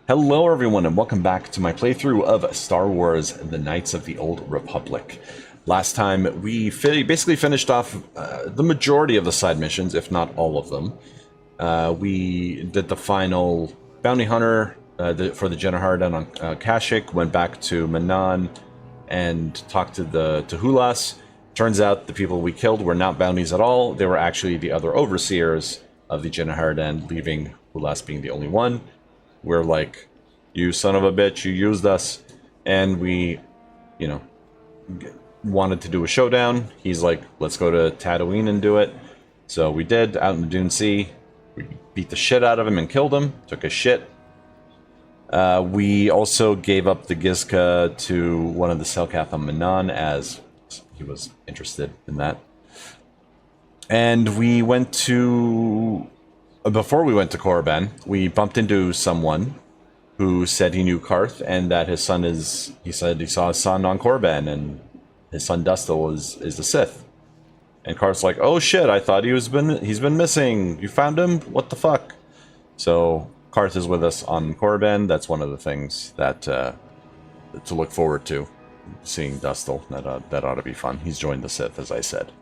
Hello everyone and welcome back to my playthrough of Star Wars The Knights of the Old Republic. Last time we basically finished off the majority of the side missions, if not all of them. We did the final bounty hunter for the Jedi on Kashyyyk, went back to Manaan and talked to the Hulas. Turns out the people we killed were not bounties at all. They were actually the other overseers of the Jedi, leaving Hulas being the only one. We're like, you son of a bitch, you used us. And we, wanted to do a showdown. He's like, let's go to Tatooine and do it. So we did, out in the Dune Sea. We beat the shit out of him and killed him. Took his shit. We also gave up the Gizka to one of the Selkath on Manaan, as he was interested in that. And we went to... Before we went to Korriban, we bumped into someone who said he knew Karth and that his son is... He said he saw his son on Korriban and his son Dustil is a Sith. And Karth's like, oh shit, I thought he's been missing. You found him? What the fuck? So Karth is with us on Korriban. That's one of the things that to look forward to. Seeing Dustil. That ought to be fun. He's joined the Sith, as I said.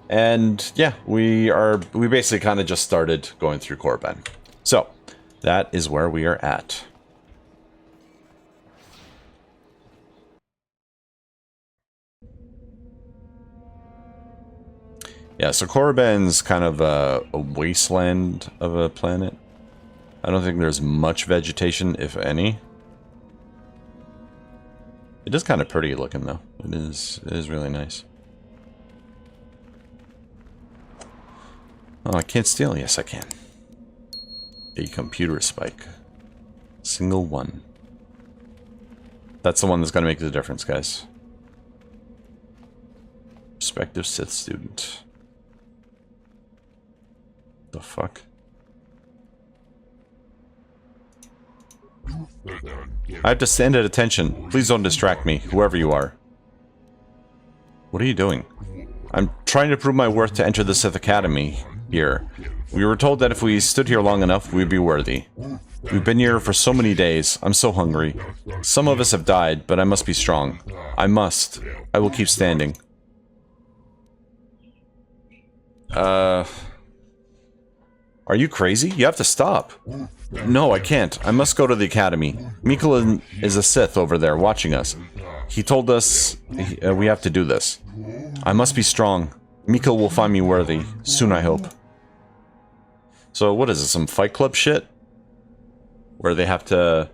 And yeah, we basically kind of just started going through Korriban. So that is where we are at. Yeah, so Korriban's kind of a wasteland of a planet. I don't think there's much vegetation, if any. It is kind of pretty looking, though. It is really nice. Oh, I can't steal. Yes, I can. A computer spike. Single one. That's the one that's going to make the difference, guys. Prospective Sith student. The fuck? I have to stand at attention. Please don't distract me, whoever you are. What are you doing? I'm trying to prove my worth to enter the Sith Academy here. We were told that if we stood here long enough, we'd be worthy. We've been here for so many days. I'm so hungry. Some of us have died, but I must be strong. I must. I will keep standing. Are you crazy? You have to stop. No, I can't. I must go to the academy. Mikkel is a Sith over there watching us. He told us we have to do this. I must be strong. Mikkel will find me worthy. Soon, I hope. So, what is this, some Fight Club shit? Where they have to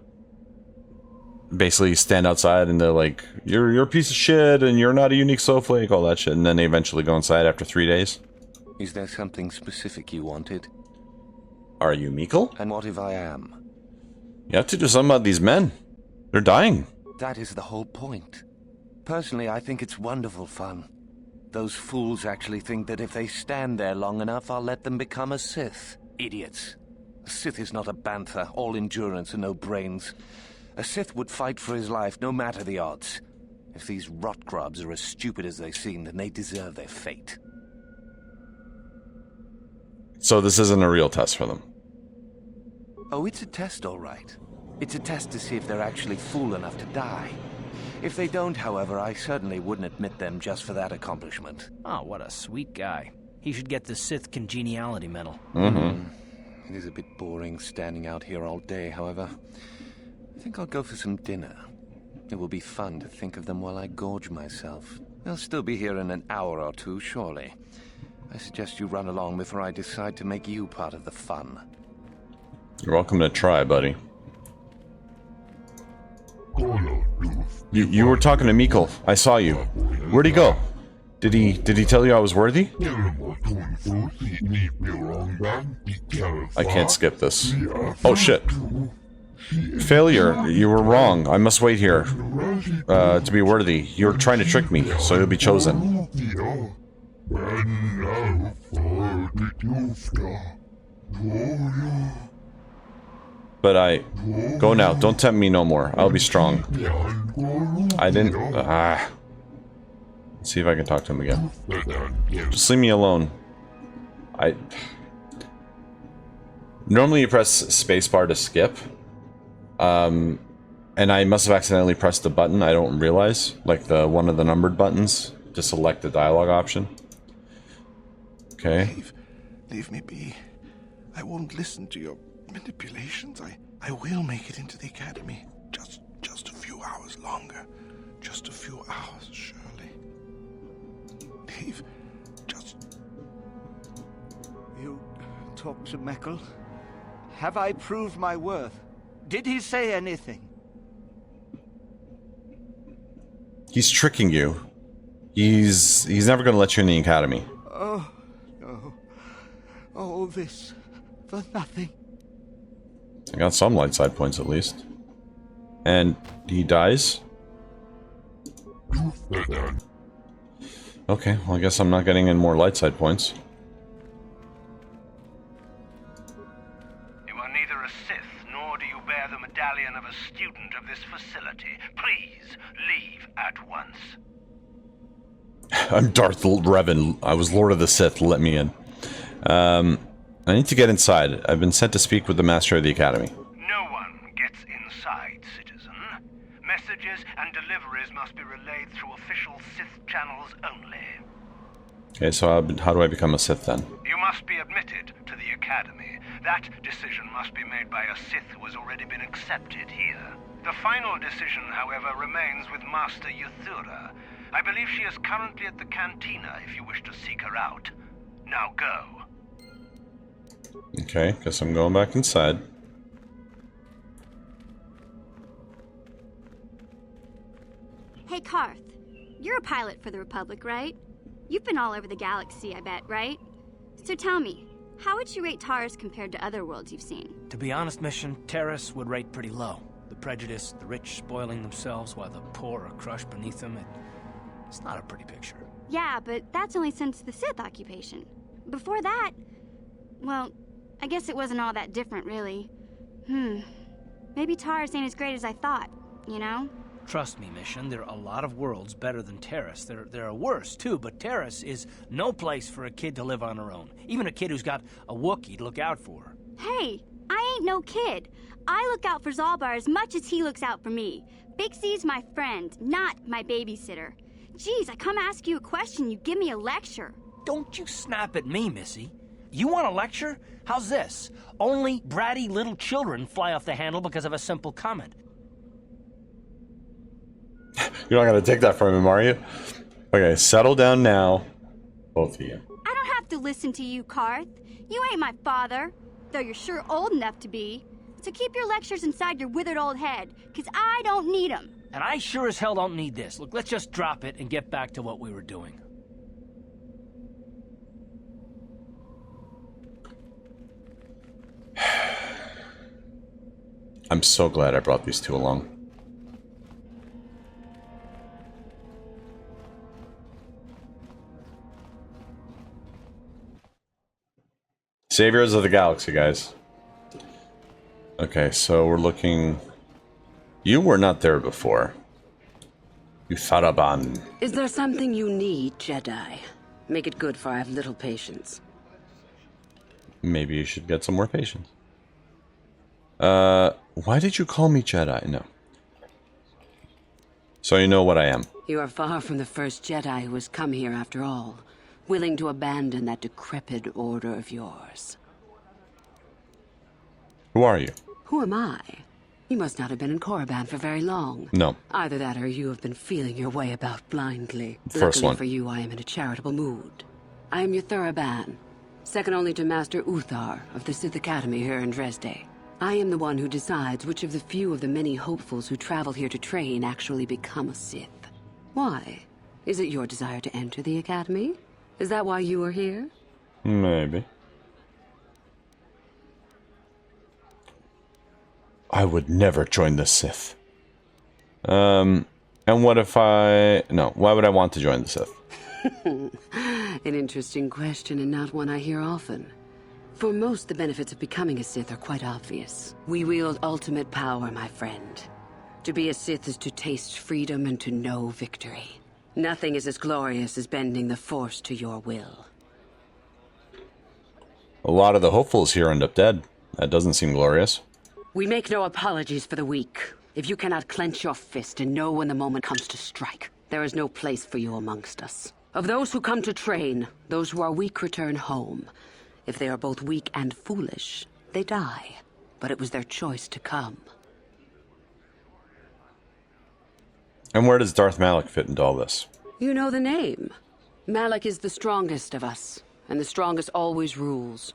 basically stand outside and they're like, you're a piece of shit and you're not a unique snowflake, all that shit. And then they eventually go inside after 3 days. Is there something specific you wanted? Are you Mikkel? And what if I am? You have to do something about these men. They're dying. That is the whole point. Personally, I think it's wonderful fun. Those fools actually think that if they stand there long enough, I'll let them become a Sith. Idiots. A Sith is not a bantha, all endurance and no brains. A Sith would fight for his life, no matter the odds. If these rot grubs are as stupid as they seem, then they deserve their fate. So this isn't a real test for them? Oh, it's a test, all right. It's a test to see if they're actually fool enough to die. If they don't, however, I certainly wouldn't admit them just for that accomplishment. Oh, what a sweet guy. He should get the Sith Congeniality Medal. Mm-hmm. It is a bit boring standing out here all day, however. I think I'll go for some dinner. It will be fun to think of them while I gorge myself. They'll still be here in an hour or two, surely. I suggest you run along before I decide to make you part of the fun. You're welcome to try, buddy. You were talking to Mikkel. I saw you. Where'd he go? Did he tell you I was worthy? I can't skip this. Oh shit. Failure. You were wrong. I must wait here. To be worthy. You're trying to trick me, so you'll be chosen. But go now. Don't tempt me no more. I'll be strong. I didn't... Let's see if I can talk to him again. Just leave me alone. Normally you press spacebar to skip. And I must have accidentally pressed the button. I don't realize, like one of the numbered buttons to select the dialogue option. Okay. Leave me be. I won't listen to your manipulations. I will make it into the academy. Just a few hours longer. Just a few hours, Shirley. Leave. Just... You talked to Meckel? Have I proved my worth? Did he say anything? He's tricking you. He's never going to let you in the academy. Oh, no. All this for nothing. I got some light side points at least. And he dies? Okay, well I guess I'm not getting in more light side points. You are neither a Sith, nor do you bear the medallion of a student of this facility. Please, leave at once. I'm Darth Revan. I was Lord of the Sith. Let me in. I need to get inside. I've been sent to speak with the Master of the Academy. No one gets inside, citizen. Messages and deliveries must be relayed through official Sith channels only. Okay, so how do I become a Sith then? You must be admitted to the Academy. That decision must be made by a Sith who has already been accepted here. The final decision, however, remains with Master Yuthura. I believe she is currently at the cantina if you wish to seek her out. Now go. Okay, guess I'm going back inside. Hey, Karth. You're a pilot for the Republic, right? You've been all over the galaxy, I bet, right? So tell me, how would you rate Taurus compared to other worlds you've seen? To be honest, Mission, Terrace would rate pretty low. The prejudice, the rich spoiling themselves while the poor are crushed beneath them, it's not a pretty picture. Yeah, but that's only since the Sith occupation. Before that, well, I guess it wasn't all that different, really. Maybe Taurus ain't as great as I thought, you know? Trust me, Mission, there are a lot of worlds better than Terrace. There are worse, too, but Terrace is no place for a kid to live on her own. Even a kid who's got a Wookiee to look out for. Hey, I ain't no kid. I look out for Zalbar as much as he looks out for me. Bixie's my friend, not my babysitter. Geez, I come ask you a question, you give me a lecture. Don't you snap at me, Missy. You want a lecture? How's this? Only bratty little children fly off the handle because of a simple comment. You're not going to take that from him, are you? Okay, settle down now. Both of you. I don't have to listen to you, Karth. You ain't my father, though you're sure old enough to be. So keep your lectures inside your withered old head, because I don't need them. And I sure as hell don't need this. Look, let's just drop it and get back to what we were doing. I'm so glad I brought these two along. Saviors of the Galaxy, guys. Okay, so we're looking... You were not there before. Utharaban. Is there something you need, Jedi? Make it good, for I have little patience. Maybe you should get some more patience. Why did you call me Jedi? No. So you know what I am. You are far from the first Jedi who has come here after all, willing to abandon that decrepit order of yours. Who are you? Who am I? You must not have been in Korriban for very long. No. Either that or you have been feeling your way about blindly. First Luckily one. for you, I am in a charitable mood. I am Yuthura, second only to Master Uthar of the Sith Academy here in Dresde. I am the one who decides which of the few of the many hopefuls who travel here to train actually become a Sith. Why? Is it your desire to enter the Academy? Is that why you are here? Maybe. I would never join the Sith. And what if I... No, why would I want to join the Sith? An interesting question and not one I hear often. For most, the benefits of becoming a Sith are quite obvious. We wield ultimate power, my friend. To be a Sith is to taste freedom and to know victory. Nothing is as glorious as bending the Force to your will. A lot of the hopefuls here end up dead. That doesn't seem glorious. We make no apologies for the weak. If you cannot clench your fist and know when the moment comes to strike, there is no place for you amongst us. Of those who come to train, those who are weak return home. If they are both weak and foolish, they die. But it was their choice to come. And where does Darth Malak fit into all this? You know the name. Malak is the strongest of us, and the strongest always rules.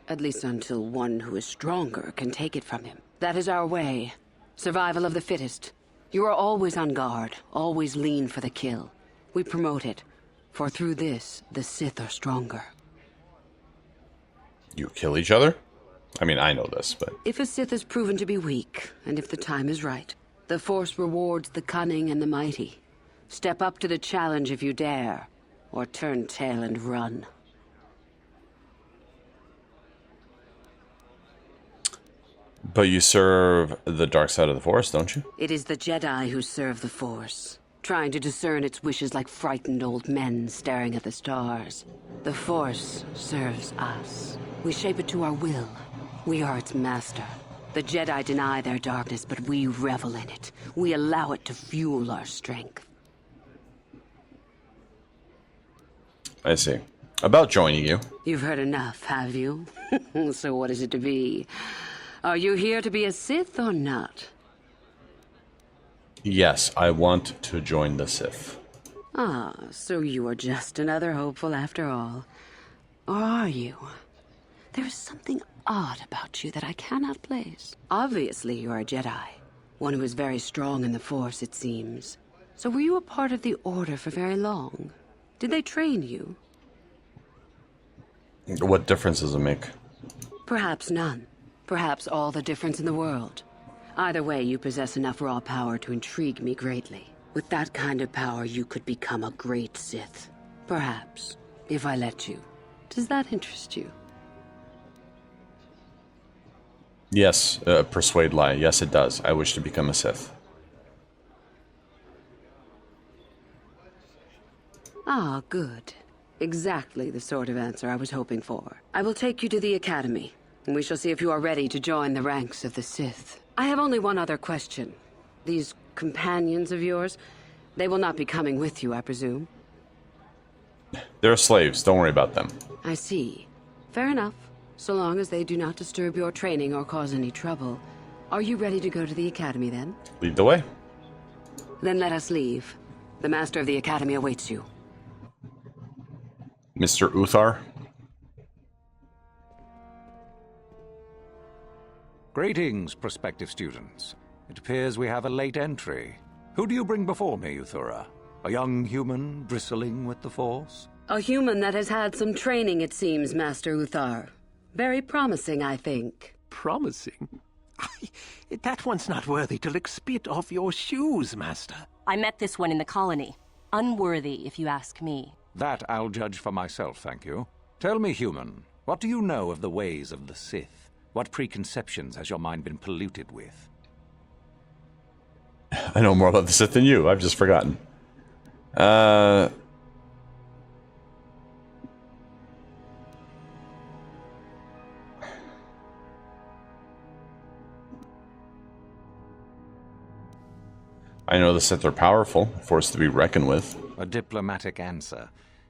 At least until one who is stronger can take it from him. That is our way. Survival of the fittest. You are always on guard, always lean for the kill. We promote it, for through this, the Sith are stronger. You kill each other? I mean, I know this, but... If a Sith is proven to be weak, and if the time is right, the Force rewards the cunning and the mighty. Step up to the challenge if you dare, or turn tail and run. But you serve the dark side of the Force, don't you? It is the Jedi who serve the Force, trying to discern its wishes like frightened old men staring at the stars. The Force serves us. We shape it to our will. We are its master. The Jedi deny their darkness, but we revel in it. We allow it to fuel our strength. I see. About joining you. You've heard enough, have you? So what is it to be? Are you here to be a Sith or not? Yes, I want to join the Sith. Ah, so you are just another hopeful after all. Or are you? There is something odd about you that I cannot place. Obviously, you are a Jedi. One who is very strong in the Force, it seems. So were you a part of the Order for very long? Did they train you? What difference does it make? Perhaps none. Perhaps all the difference in the world. Either way, you possess enough raw power to intrigue me greatly. With that kind of power, you could become a great Sith. Perhaps, if I let you. Does that interest you? Yes, persuade lie. Yes, it does. I wish to become a Sith. Ah, good. Exactly the sort of answer I was hoping for. I will take you to the Academy, and we shall see if you are ready to join the ranks of the Sith. I have only one other question. These companions of yours, they will not be coming with you, I presume? They're slaves. Don't worry about them. I see. Fair enough. So long as they do not disturb your training or cause any trouble. Are you ready to go to the Academy, then? Lead the way. Then let us leave. The Master of the Academy awaits you. Mr. Uthar? Greetings, prospective students. It appears we have a late entry. Who do you bring before me, Uthura? A young human bristling with the Force? A human that has had some training, it seems, Master Uthar. Very promising, I think. Promising? That one's not worthy to lick spit off your shoes, Master. I met this one in the colony. Unworthy, if you ask me. That I'll judge for myself, thank you. Tell me, human, what do you know of the ways of the Sith? What preconceptions has your mind been polluted with? I know more about the Sith than you. I've just forgotten. I know the Sith are powerful, a force to be reckoned with. A diplomatic answer,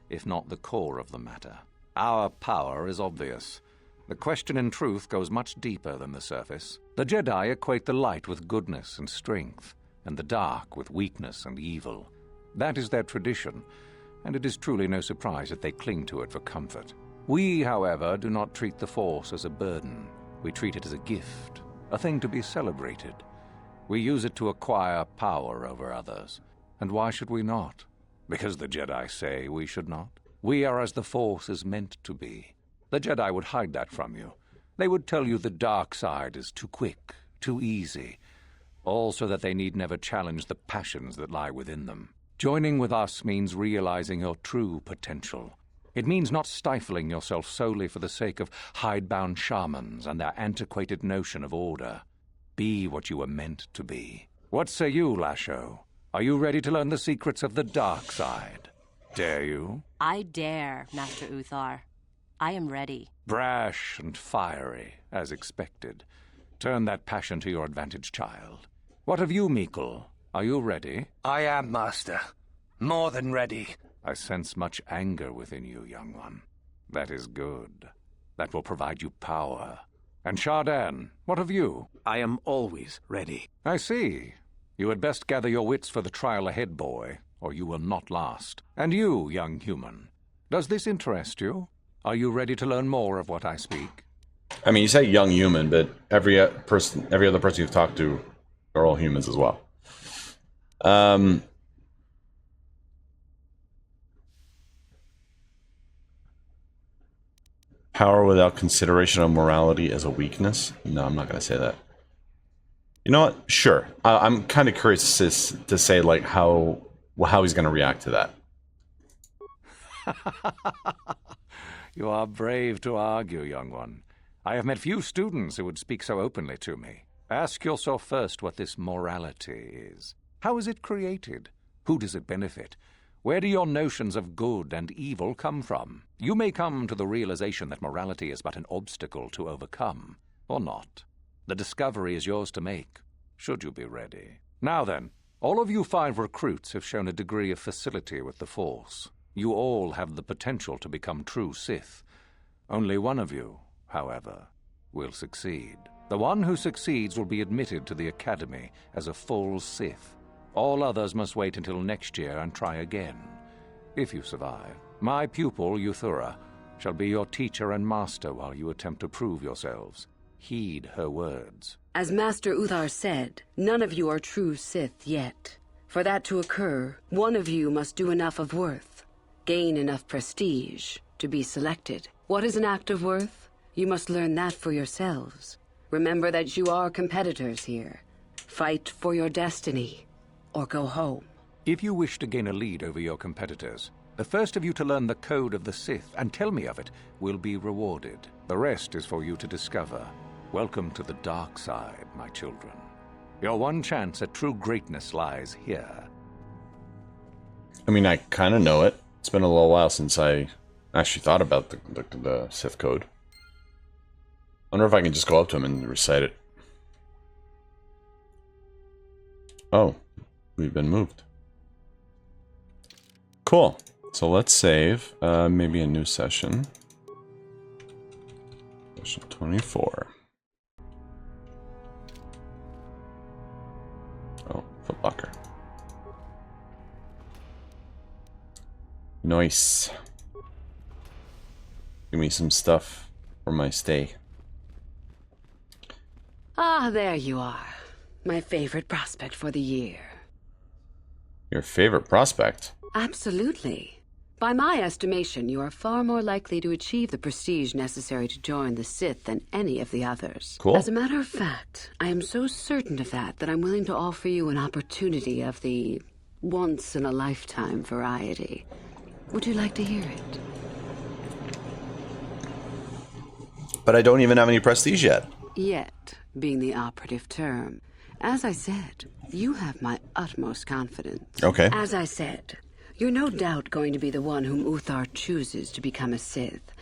if not the core of the matter. Our power is obvious. The question in truth goes much deeper than the surface. The Jedi equate the light with goodness and strength, and the dark with weakness and evil. That is their tradition, and it is truly no surprise that they cling to it for comfort. We, however, do not treat the Force as a burden. We treat it as a gift, a thing to be celebrated. We use it to acquire power over others. And why should we not? Because the Jedi say we should not. We are as the Force is meant to be. The Jedi would hide that from you. They would tell you the dark side is too quick, too easy, all so that they need never challenge the passions that lie within them. Joining with us means realizing your true potential. It means not stifling yourself solely for the sake of hidebound shamans and their antiquated notion of order. Be what you were meant to be. What say you, Lasho? Are you ready to learn the secrets of the dark side? Dare you? I dare, Master Uthar. I am ready. Brash and fiery, as expected. Turn that passion to your advantage, child. What of you, Mikkel? Are you ready? I am, Master. More than ready. I sense much anger within you, young one. That is good. That will provide you power. And Shardan, what of you? I am always ready. I see. You had best gather your wits for the trial ahead, boy, or you will not last. And you, young human, does this interest you? Are you ready to learn more of what I speak? I mean, you say young human, but every other person you've talked to are all humans as well. Power without consideration of morality as a weakness? No, I'm not going to say that. You know what? Sure. I'm kind of curious to say like how he's going to react to that. You are brave to argue, young one. I have met few students who would speak so openly to me. Ask yourself first what this morality is. How is it created? Who does it benefit? Where do your notions of good and evil come from? You may come to the realization that morality is but an obstacle to overcome, or not. The discovery is yours to make, should you be ready. Now then, all of you 5 recruits have shown a degree of facility with the Force. You all have the potential to become true Sith. Only one of you, however, will succeed. The one who succeeds will be admitted to the Academy as a full Sith. All others must wait until next year and try again. If you survive, my pupil, Yuthura, shall be your teacher and master while you attempt to prove yourselves. Heed her words. As Master Uthar said, none of you are true Sith yet. For that to occur, one of you must do enough of worth, gain enough prestige, to be selected. What is an act of worth? You must learn that for yourselves. Remember that you are competitors here. Fight for your destiny, or go home. If you wish to gain a lead over your competitors, the first of you to learn the code of the Sith and tell me of it will be rewarded. The rest is for you to discover. Welcome to the dark side, my children. Your one chance at true greatness lies here. I mean, I kind of know it. It's been a little while since I actually thought about the Sith code. I wonder if I can just go up to him and recite it. Oh, we've been moved. Cool. So let's save. Maybe a new session. Session 24. Oh, footlocker. Nice. Give me some stuff for my stay. Ah, there you are. My favorite prospect for the year. Your favorite prospect? Absolutely. By my estimation, you are far more likely to achieve the prestige necessary to join the Sith than any of the others. Cool. As a matter of fact, I am so certain of that I'm willing to offer you an opportunity of the once-in-a-lifetime variety. Would you like to hear it? But I don't even have any prestige yet. Yet, being the operative term. As I said, you have my utmost confidence. Okay. As I said, you're no doubt going to be the one whom Uthar chooses to become a Sith.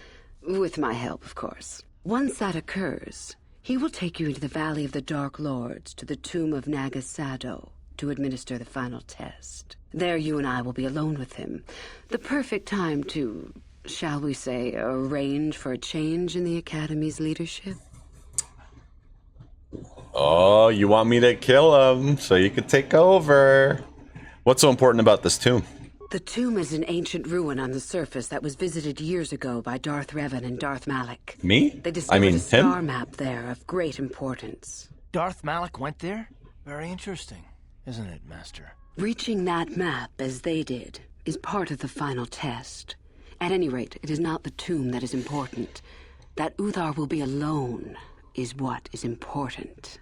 With my help, of course. Once that occurs, he will take you into the Valley of the Dark Lords to the tomb of Nagasado to administer the final test. There you and I will be alone with him. The perfect time to, shall we say, arrange for a change in the Academy's leadership. Oh, you want me to kill him so you could take over. What's so important about this tomb? The tomb is an ancient ruin on the surface that was visited years ago by Darth Revan and Darth Malak. Me? They discovered a him? star map there of great importance. Darth Malak went there? Very interesting, isn't it, Master? Reaching that map, as they did, is part of the final test. At any rate, it is not the tomb that is important. That Uthar will be alone is what is important.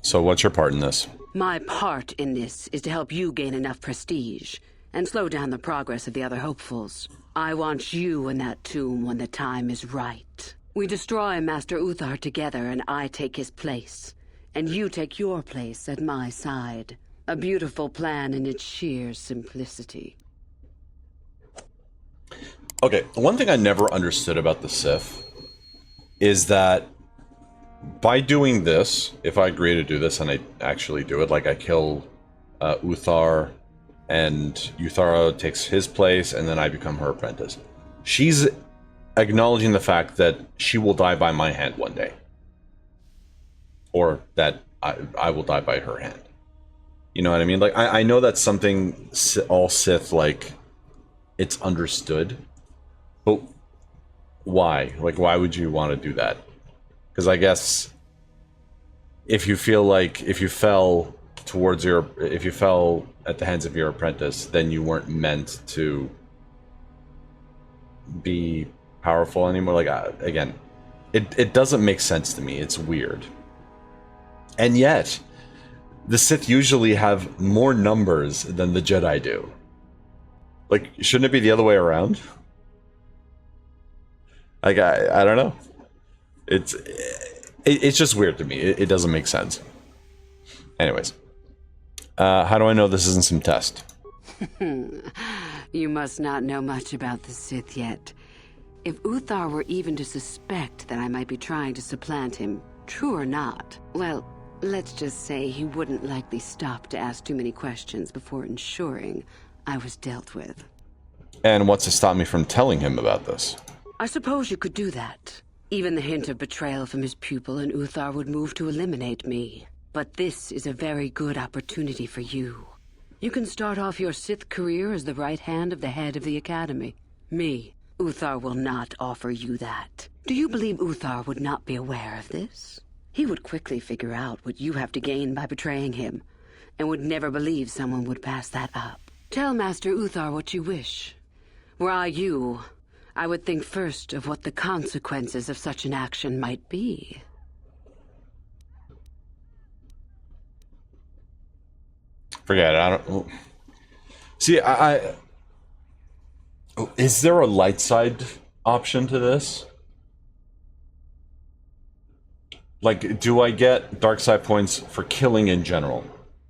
So what's your part in this? My part in this is to help you gain enough prestige and slow down the progress of the other hopefuls. I want you in that tomb when the time is right. We destroy Master Uthar together and I take his place. And you take your place at my side. A beautiful plan in its sheer simplicity. Okay, one thing I never understood about the Sith is that by doing this, if I agree to do this and I actually do it, like I kill Uthar and Uthara takes his place and then I become her apprentice, she's acknowledging the fact that she will die by my hand one day. Or that I will die by her hand. You know what I mean? Like, I know that's something all Sith, like, it's understood. But why? Like, why would you want to do that? Because I guess if you feel like, if you fell at the hands of your apprentice, then you weren't meant to be powerful anymore. Like, again, it doesn't make sense to me. It's weird. And yet, the Sith usually have more numbers than the Jedi do. Like, shouldn't it be the other way around? Like, I don't know. It's just weird to me. It doesn't make sense. Anyways. How do I know this isn't some test? You must not know much about the Sith yet. If Uthar were even to suspect that I might be trying to supplant him, true or not, well, let's just say he wouldn't likely stop to ask too many questions before ensuring I was dealt with. And what's to stop me from telling him about this? I suppose you could do that. Even the hint of betrayal from his pupil and Uthar would move to eliminate me. But this is a very good opportunity for you. You can start off your Sith career as the right hand of the head of the Academy. Me, Uthar will not offer you that. Do you believe Uthar would not be aware of this? He would quickly figure out what you have to gain by betraying him, and would never believe someone would pass that up. Tell Master Uthar what you wish. Were I you, I would think first of what the consequences of such an action might be. Forget it, I don't... See, is there a light side option to this? Like, do I get dark side points for killing in general?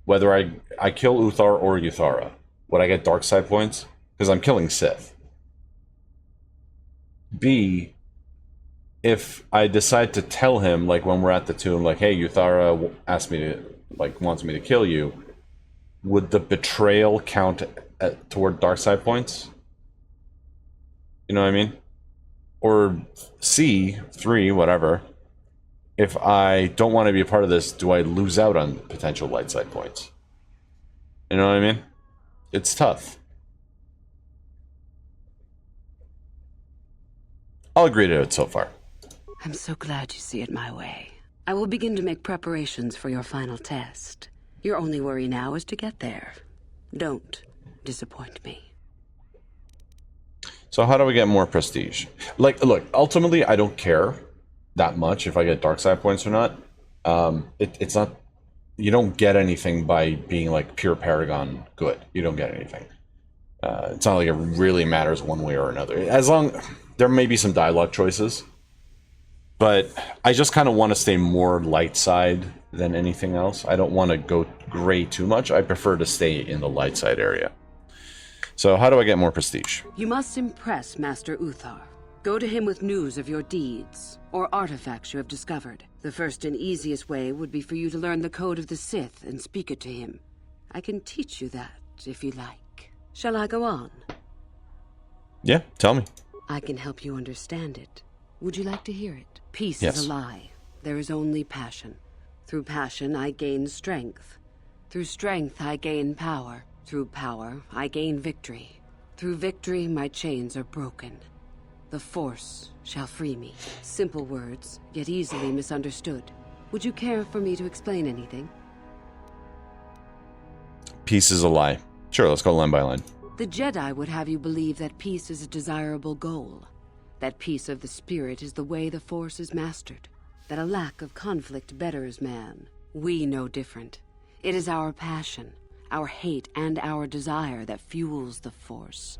Whether I kill Uthar or Uthara, would I get dark side points? Because I'm killing Sith. B, if I decide to tell him, like when we're at the tomb, like, hey, Uthara asked me to, like, wants me to kill you, would the betrayal count toward dark side points? You know what I mean? Or C, 3, whatever. If I don't want to be a part of this, do I lose out on potential light side points? You know what I mean? It's tough. I'll agree to it so far. I'm so glad you see it my way. I will begin to make preparations for your final test. Your only worry now is to get there. Don't disappoint me. So how do we get more prestige? Like, look, ultimately, I don't care that much if I get dark side points or not. It's not... You don't get anything by being, like, pure Paragon good. You don't get anything. It's not like it really matters one way or another. As long... There may be some dialogue choices, but I just kind of want to stay more light side than anything else. I don't want to go gray too much. I prefer to stay in the light side area. So how do I get more prestige? You must impress Master Uthar. Go to him with news of your deeds, or artifacts you have discovered. The first and easiest way would be for you to learn the code of the Sith and speak it to him. I can teach you that, if you like. Shall I go on? Yeah, tell me. I can help you understand it. Would you like to hear it? Peace Yes. is a lie. There is only passion. Through passion, I gain strength. Through strength, I gain power. Through power, I gain victory. Through victory, my chains are broken. The Force shall free me. Simple words, yet easily misunderstood. Would you care for me to explain anything? Peace is a lie. Sure, let's go line by line. The Jedi would have you believe that peace is a desirable goal. That peace of the spirit is the way the Force is mastered. That a lack of conflict betters man. We know different. It is our passion, our hate, and our desire that fuels the Force.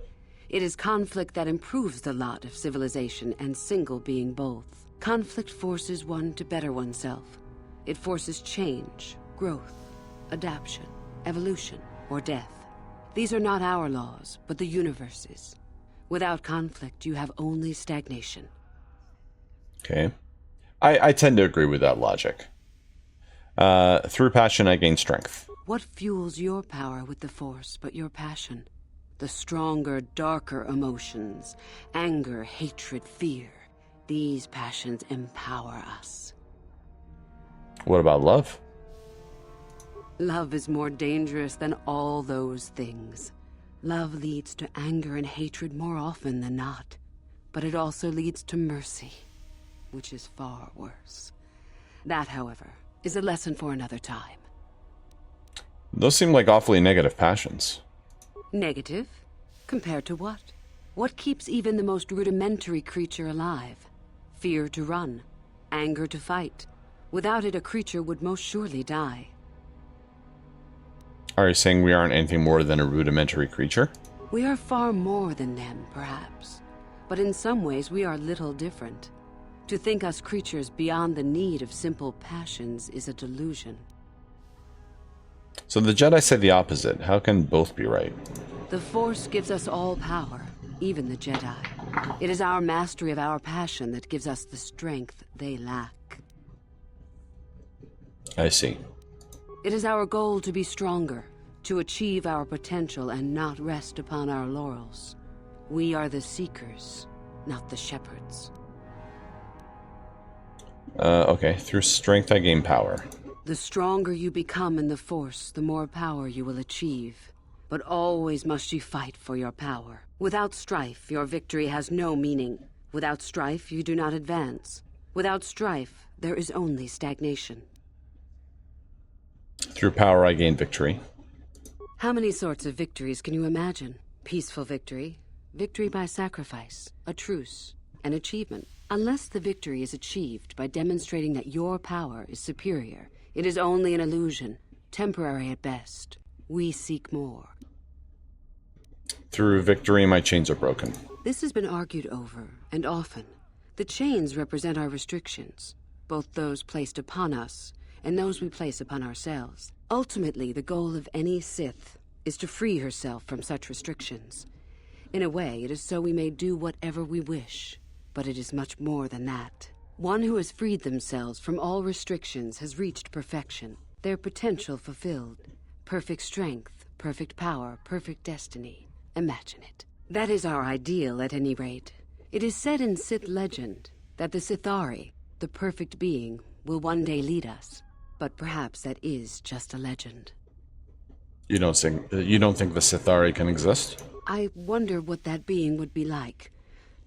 It is conflict that improves the lot of civilization and single being both. Conflict forces one to better oneself. It forces change, growth, adaptation, evolution, or death. These are not our laws, but the universe's. Without conflict, you have only stagnation. Okay. I tend to agree with that logic. Through passion, I gain strength. What fuels your power with the Force but your passion? The stronger, darker emotions. Anger, hatred, fear. These passions empower us. What about love? Love is more dangerous than all those things. Love leads to anger and hatred more often than not. But it also leads to mercy, which is far worse. That, however, is a lesson for another time. Those seem like awfully negative passions. Negative? Compared to what? What keeps even the most rudimentary creature alive? Fear to run, anger to fight. Without it, a creature would most surely die. Are you saying we aren't anything more than a rudimentary creature? We are far more than them, perhaps. But in some ways, we are little different. To think us creatures beyond the need of simple passions is a delusion. So the Jedi say the opposite. How can both be right? The Force gives us all power, even the Jedi. It is our mastery of our passion that gives us the strength they lack. I see. It is our goal to be stronger, to achieve our potential and not rest upon our laurels. We are the seekers, not the shepherds. Okay. Through strength, I gain power. The stronger you become in the Force, the more power you will achieve. But always must you fight for your power. Without strife, your victory has no meaning. Without strife, you do not advance. Without strife, there is only stagnation. Through power, I gain victory. How many sorts of victories can you imagine? Peaceful victory, victory by sacrifice, a truce, an achievement. Unless the victory is achieved by demonstrating that your power is superior, it is only an illusion, temporary at best. We seek more. Through victory, my chains are broken. This has been argued over, and often. The chains represent our restrictions, both those placed upon us and those we place upon ourselves. Ultimately, the goal of any Sith is to free herself from such restrictions. In a way, it is so we may do whatever we wish, but it is much more than that. One who has freed themselves from all restrictions has reached perfection, their potential fulfilled. Perfect strength, perfect power, perfect destiny. Imagine it. That is our ideal, at any rate. It is said in Sith legend that the Sithari, the perfect being, will one day lead us. But perhaps that is just a legend. You don't think the Sithari can exist? I wonder what that being would be like.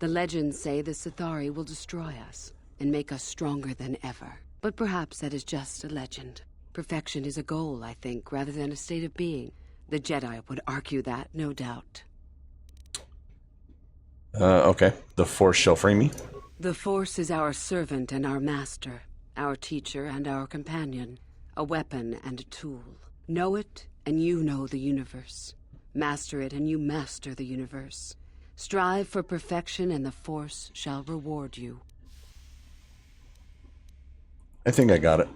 The legends say the Sithari will destroy us and make us stronger than ever. But perhaps that is just a legend. Perfection is a goal, I think, rather than a state of being. The Jedi would argue that, no doubt. Okay. The Force shall free me. The Force is our servant and our master, our teacher and our companion, a weapon and a tool. Know it, and you know the universe. Master it, and you master the universe. Strive for perfection, and the Force shall reward you. I think I got it.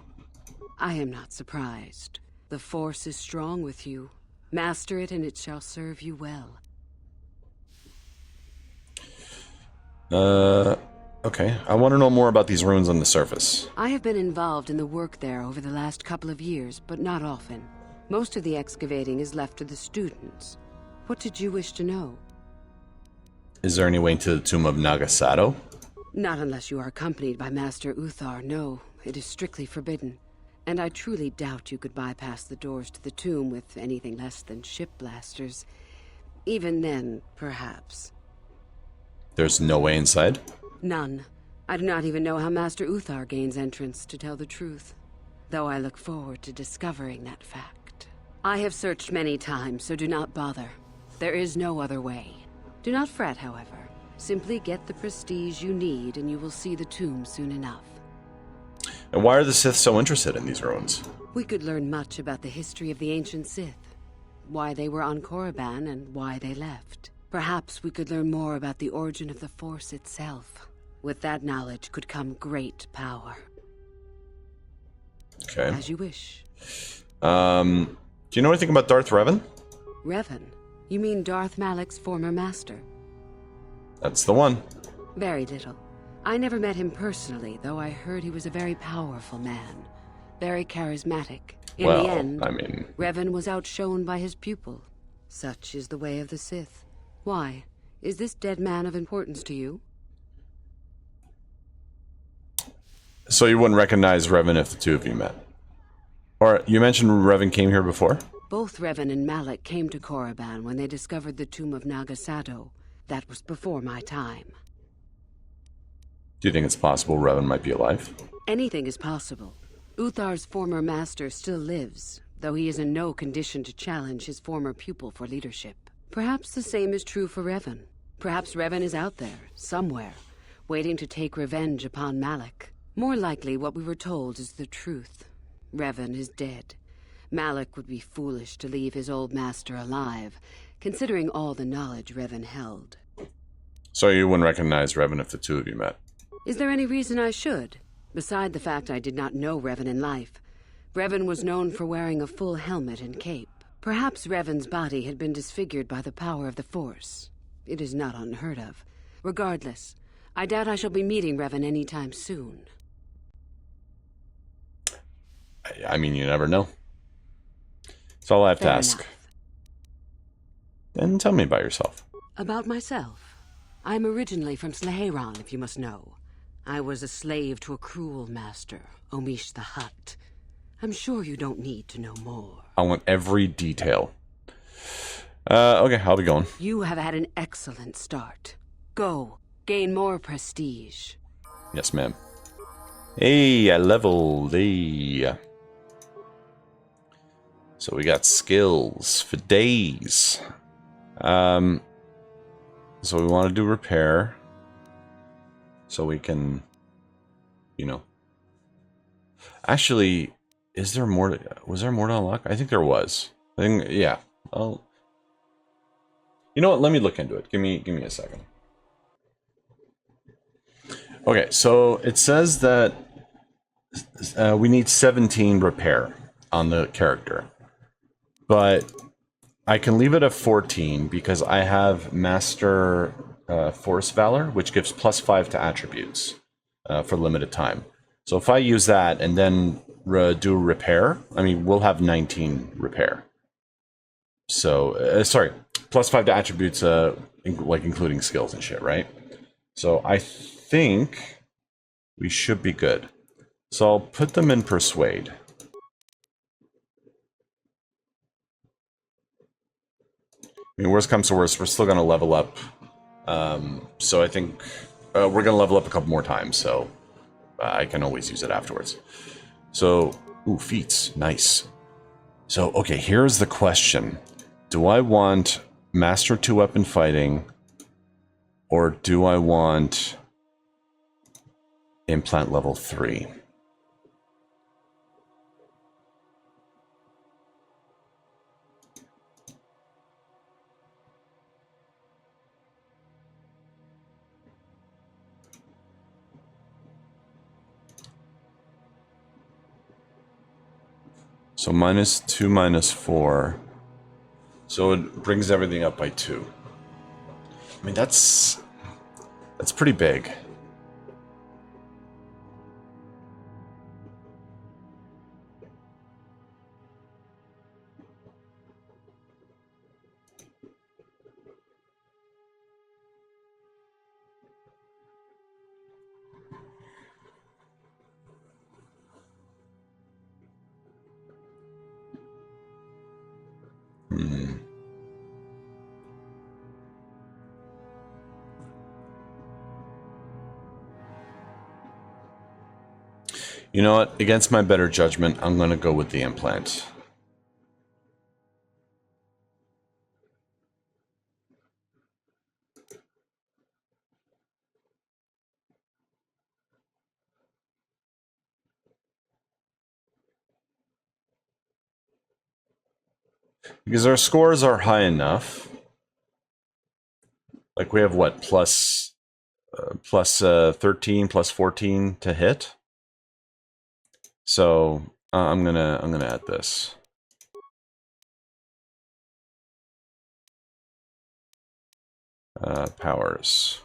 I am not surprised. The Force is strong with you. Master it, and it shall serve you well. Okay. I want to know more about these ruins on the surface. I have been involved in the work there over the last couple of years, but not often. Most of the excavating is left to the students. What did you wish to know? Is there any way into the tomb of Nagasato? Not unless you are accompanied by Master Uthar, no. It is strictly forbidden. And I truly doubt you could bypass the doors to the tomb with anything less than ship blasters. Even then, perhaps. There's no way inside? None. I do not even know how Master Uthar gains entrance, to tell the truth. Though I look forward to discovering that fact. I have searched many times, so do not bother. There is no other way. Do not fret, however. Simply get the prestige you need, and you will see the tomb soon enough. And why are the Sith so interested in these ruins? We could learn much about the history of the ancient Sith. Why they were on Korriban and why they left. Perhaps we could learn more about the origin of the Force itself. With that knowledge could come great power. Okay. As you wish. Do you know anything about Darth Revan? Revan? You mean Darth Malak's former master? That's the one. Very little. I never met him personally, though I heard he was a very powerful man. Very charismatic. In Well, the end, I mean... Revan was outshone by his pupil. Such is the way of the Sith. Why? Is this dead man of importance to you? So you wouldn't recognize Revan if the two of you met? Or, you mentioned Revan came here before? Both Revan and Malak came to Korriban when they discovered the tomb of Nagasado. That was before my time. Do you think it's possible Revan might be alive? Anything is possible. Uthar's former master still lives, though he is in no condition to challenge his former pupil for leadership. Perhaps the same is true for Revan. Perhaps Revan is out there, somewhere, waiting to take revenge upon Malak. More likely, what we were told is the truth. Revan is dead. Malak would be foolish to leave his old master alive, considering all the knowledge Revan held. So you wouldn't recognize Revan if the two of you met? Is there any reason I should? Beside the fact I did not know Revan in life, Revan was known for wearing a full helmet and cape. Perhaps Revan's body had been disfigured by the power of the Force. It is not unheard of. Regardless, I doubt I shall be meeting Revan anytime soon. I mean, you never know. That's all I have to Fair ask. enough. Then tell me about yourself. About myself. I am originally from Sleheyron, if you must know. I was a slave to a cruel master, Omish the Hutt. I'm sure you don't need to know more. I want every detail. Okay, I'll be going. You have had an excellent start. Go, gain more prestige. Yes, ma'am. Hey, I leveled. Hey. So we got skills for days. So we want to do repair. So we can, you know. Actually, is there more? Was there more to unlock? I think there was. I think, yeah. Oh. You know what? Let me look into it. Give me a second. Okay, so it says that we need 17 repair on the character. But I can leave it at 14 because I have Master Force Valor, which gives +5 to attributes for limited time. So if I use that and then do repair, I mean, we'll have 19 repair. So, sorry, +5 to attributes, like including skills and shit, right? So I think we should be good. So I'll put them in Persuade. I mean, worst comes to worst, we're still going to level up. So I think we're going to level up a couple more times, so I can always use it afterwards. So, ooh, feats, nice. So, okay, here's the question. Do I want Master 2 Weapon Fighting, or do I want Implant Level 3? So -2, -4. So it brings everything up by 2. I mean, that's pretty big. You know what? Against my better judgment, I'm going to go with the implant. Because our scores are high enough. Like we have what? Plus 13, plus 14 to hit. So I'm gonna add this. Powers.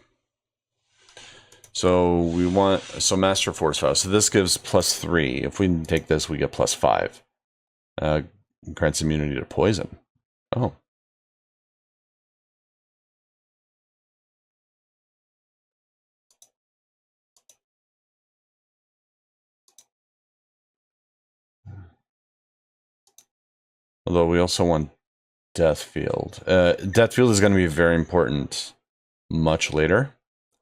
So we want, so Master Force 5. So this gives +3. If we take this, we get +5. Grants immunity to poison. Oh. Although we also want Death Field. Death Field is going to be very important much later.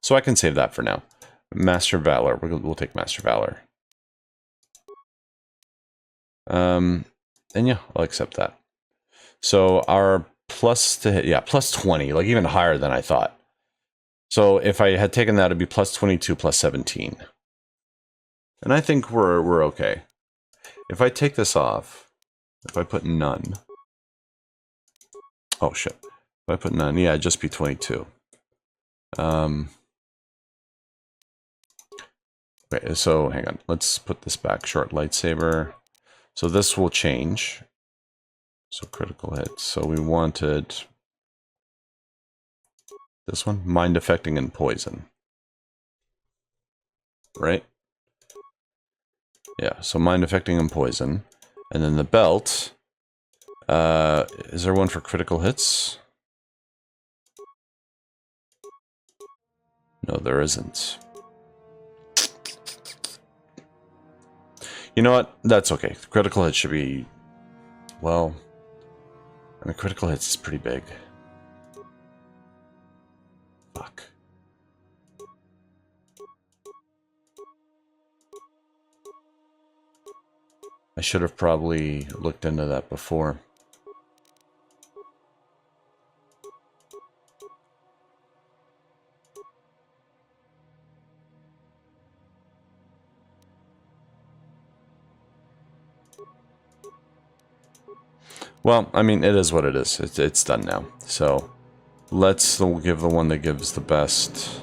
So I can save that for now. Master Valor. We'll take Master Valor. And yeah, I'll accept that. So our plus to hit, yeah, +20, like even higher than I thought. So if I had taken that, it'd be +22, +17. And I think we're okay. If I take this off, if I put none. Oh shit. If I put none, yeah, it'd just be 22. Okay, so hang on. Let's put this back. Short lightsaber. So this will change. So critical hits. So we wanted this one, mind affecting and poison. Right? Yeah, so mind affecting and poison. And then the belt. Is there one for critical hits? No, there isn't. You know what? That's okay. Critical hits should be, well, I mean, critical hits is pretty big. Fuck. I should have probably looked into that before. Well, I mean, it is what it is. It's done now. So, let's give the one that gives the best.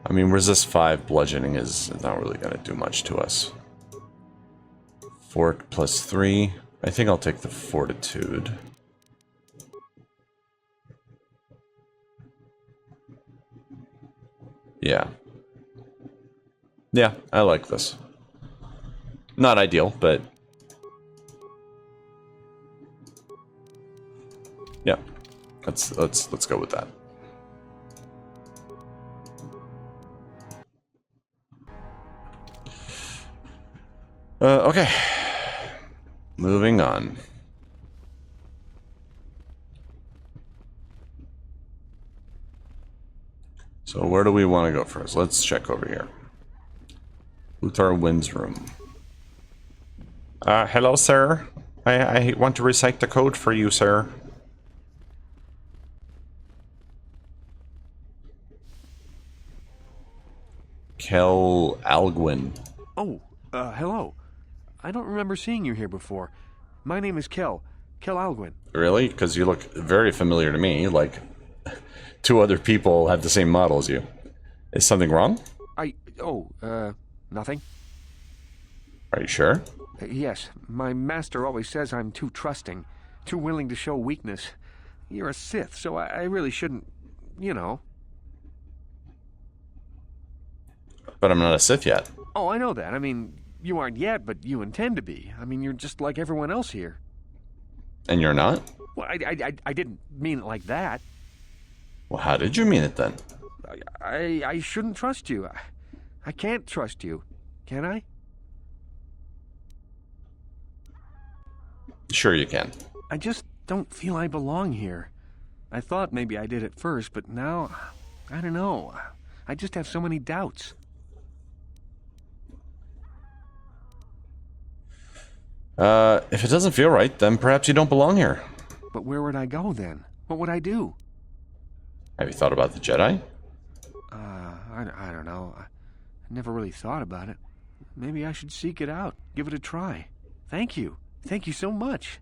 I mean, resist 5 bludgeoning is not really going to do much to us. Fort +3. I think I'll take the fortitude. Yeah. Yeah, I like this. Not ideal, but yeah, let's go with that. Okay, moving on. So where do we want to go first? Let's check over here. Uthar Wind's room. Hello, sir. I want to recite the code for you, sir. Kel Alguin. Oh, hello. I don't remember seeing you here before. My name is Kel Alguin. Really? Because you look very familiar to me, like 2 other people have the same model as you. Is something wrong? Nothing. Are you sure? Yes, my master always says I'm too trusting, too willing to show weakness. You're a Sith, so I really shouldn't, you know. But I'm not a Sith yet. Oh, I know that. I mean, you aren't yet, but you intend to be. I mean, you're just like everyone else here. And you're not? Well, I didn't mean it like that. Well, how did you mean it then? I shouldn't trust you. I can't trust you. Can I? Sure you can. I just don't feel I belong here. I thought maybe I did at first, but now, I don't know. I just have so many doubts. If it doesn't feel right, then perhaps you don't belong here. But where would I go then? What would I do? Have you thought about the Jedi? I don't know. I never really thought about it. Maybe I should seek it out, give it a try. Thank you. Thank you so much.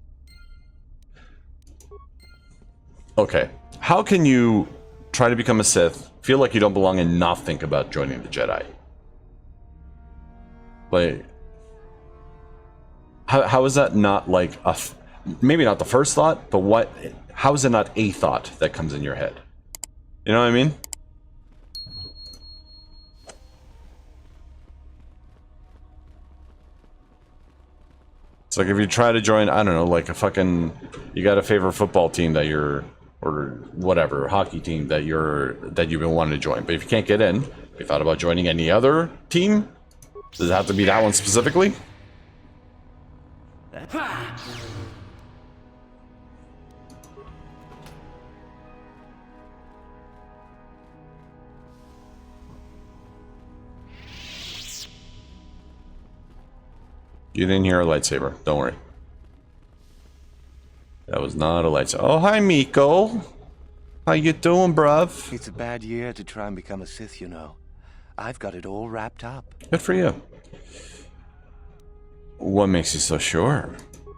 Okay. How can you try to become a Sith, feel like you don't belong, and not think about joining the Jedi? Like, how is that not like maybe not the first thought, but how is it not a thought that comes in your head? You know what I mean? It's like if you try to join, I don't know, like a fucking, you got a favorite football team that you're, or whatever, hockey team that you've been wanting to join. But if you can't get in, have you thought about joining any other team? Does it have to be that one specifically? You didn't hear a lightsaber. Don't worry. That was not a lightsaber. Oh, hi, Miko. How you doing, bruv? It's a bad year to try and become a Sith, you know. I've got it all wrapped up. Good for you. What makes you so sure?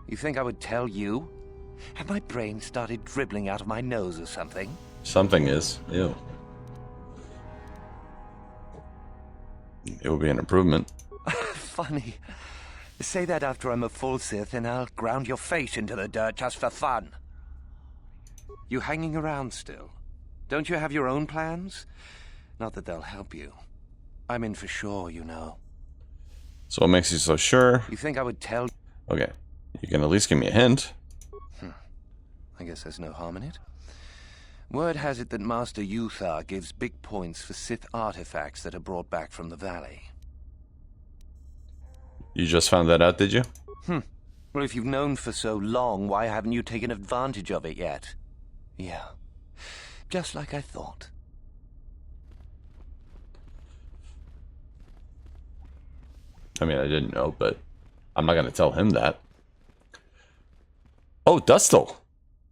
You think I would tell you? Have my brain started dribbling out of my nose or something? Something is. Ew. It would be an improvement. Funny. Say that after I'm a full Sith and I'll ground your face into the dirt just for fun. You hanging around still? Don't you have your own plans? Not that they'll help you. I'm in for sure, you know. So what makes you so sure? You think I would tell... Okay. You can at least give me a hint. I guess there's no harm in it. Word has it that Master Uthar gives big points for Sith artifacts that are brought back from the valley. You just found that out, did you? Well, if you've known for so long, why haven't you taken advantage of it yet? Yeah. Just like I thought. I mean, I didn't know, but I'm not going to tell him that. Oh, Dustle.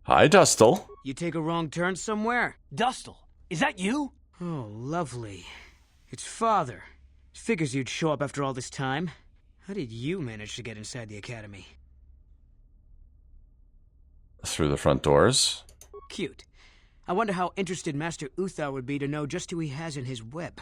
Hi, Dustle. You take a wrong turn somewhere? Dustle, is that you? Oh, lovely. It's Father. Figures you'd show up after all this time. How did you manage to get inside the academy? Through the front doors. Cute. I wonder how interested Master Uthar would be to know just who he has in his web.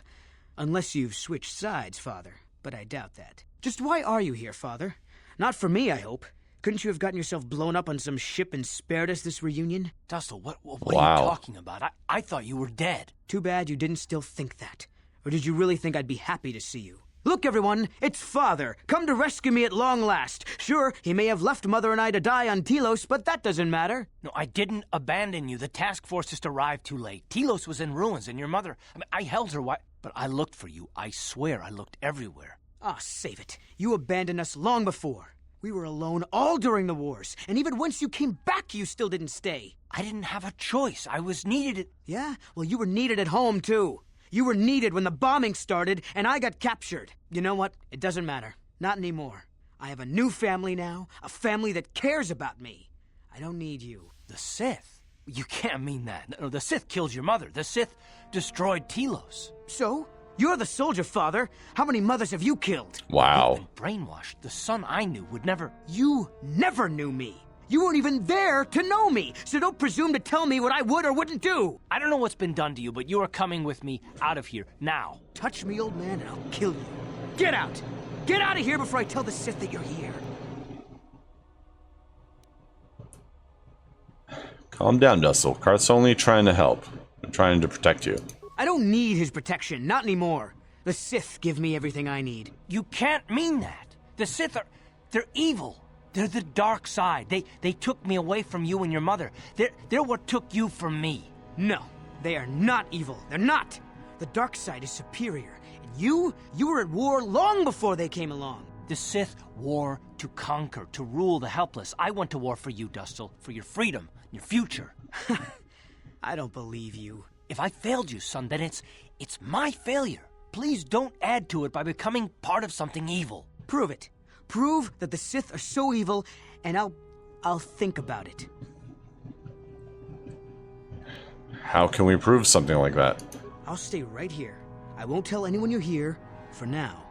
Unless you've switched sides, Father. But I doubt that. Just why are you here, Father? Not for me, I hope. Couldn't you have gotten yourself blown up on some ship and spared us this reunion? Dustle, what are you talking about? I thought you were dead. Too bad you didn't still think that. Or did you really think I'd be happy to see you? Look, everyone, it's Father, come to rescue me at long last. Sure, he may have left Mother and I to die on Telos, but that doesn't matter. No, I didn't abandon you. The task force just arrived too late. Telos was in ruins, and your mother... I held her but I looked for you. I swear I looked everywhere. Ah, save it. You abandoned us long before. We were alone all during the wars, and even once you came back, you still didn't stay. I didn't have a choice. I was needed Yeah? Well, you were needed at home, too. You were needed when the bombing started, and I got captured. You know what? It doesn't matter. Not anymore. I have a new family now, a family that cares about me. I don't need you. The Sith? You can't mean that. No, the Sith killed your mother. The Sith destroyed Telos. So? You're the soldier, Father. How many mothers have you killed? Wow. You've been brainwashed. The son I knew would never... You never knew me. You weren't even there to know me, so don't presume to tell me what I would or wouldn't do. I don't know what's been done to you, but you are coming with me out of here, now. Touch me, old man, and I'll kill you. Get out! Get out of here before I tell the Sith that you're here. Calm down, Dustle. Karth's only trying to help. I'm trying to protect you. I don't need his protection, not anymore. The Sith give me everything I need. You can't mean that. The Sith they're evil. They're the dark side. They took me away from you and your mother. They're what took you from me. No, they are not evil. They're not. The dark side is superior. And you were at war long before they came along. The Sith war to conquer, to rule the helpless. I went to war for you, Dustle, for your freedom, your future. I don't believe you. If I failed you, son, then it's my failure. Please don't add to it by becoming part of something evil. Prove it. Prove that the Sith are so evil, and I'll think about it. How can we prove something like that? I'll stay right here. I won't tell anyone you're here, for now.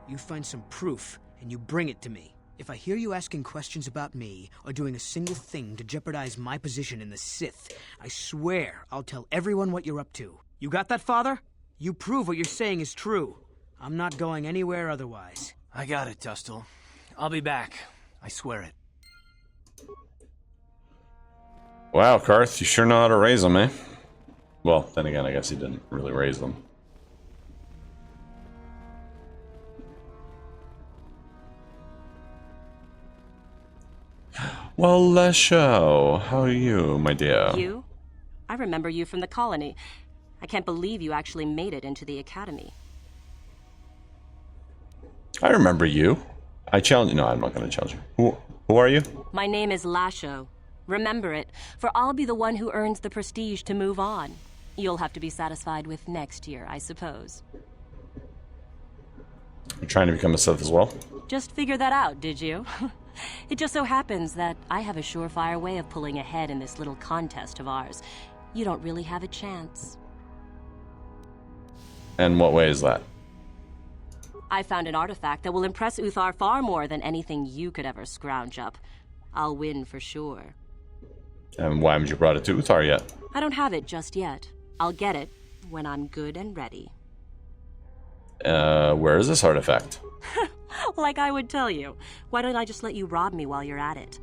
You find some proof, and you bring it to me. If I hear you asking questions about me, or doing a single thing to jeopardize my position in the Sith, I swear I'll tell everyone what you're up to. You got that, Father? You prove what you're saying is true. I'm not going anywhere otherwise. I got it, Dustle. I'll be back. I swear it. Wow, Karth, you sure know how to raise them, eh? Well, then again, I guess he didn't really raise them. Well, Lesho, how are you, my dear? You? I remember you from the colony. I can't believe you actually made it into the academy. I remember you. I challenge. No, I'm not going to challenge you. Who are you? My name is Lasho. Remember it, for I'll be the one who earns the prestige to move on. You'll have to be satisfied with next year, I suppose. You're trying to become a Sith as well? Just figured that out, did you? It just so happens that I have a surefire way of pulling ahead in this little contest of ours. You don't really have a chance. And what way is that? I found an artifact that will impress Uthar far more than anything you could ever scrounge up. I'll win for sure. And why haven't you brought it to Uthar yet? I don't have it just yet. I'll get it when I'm good and ready. Where is this artifact? Like I would tell you. Why don't I just let you rob me while you're at it?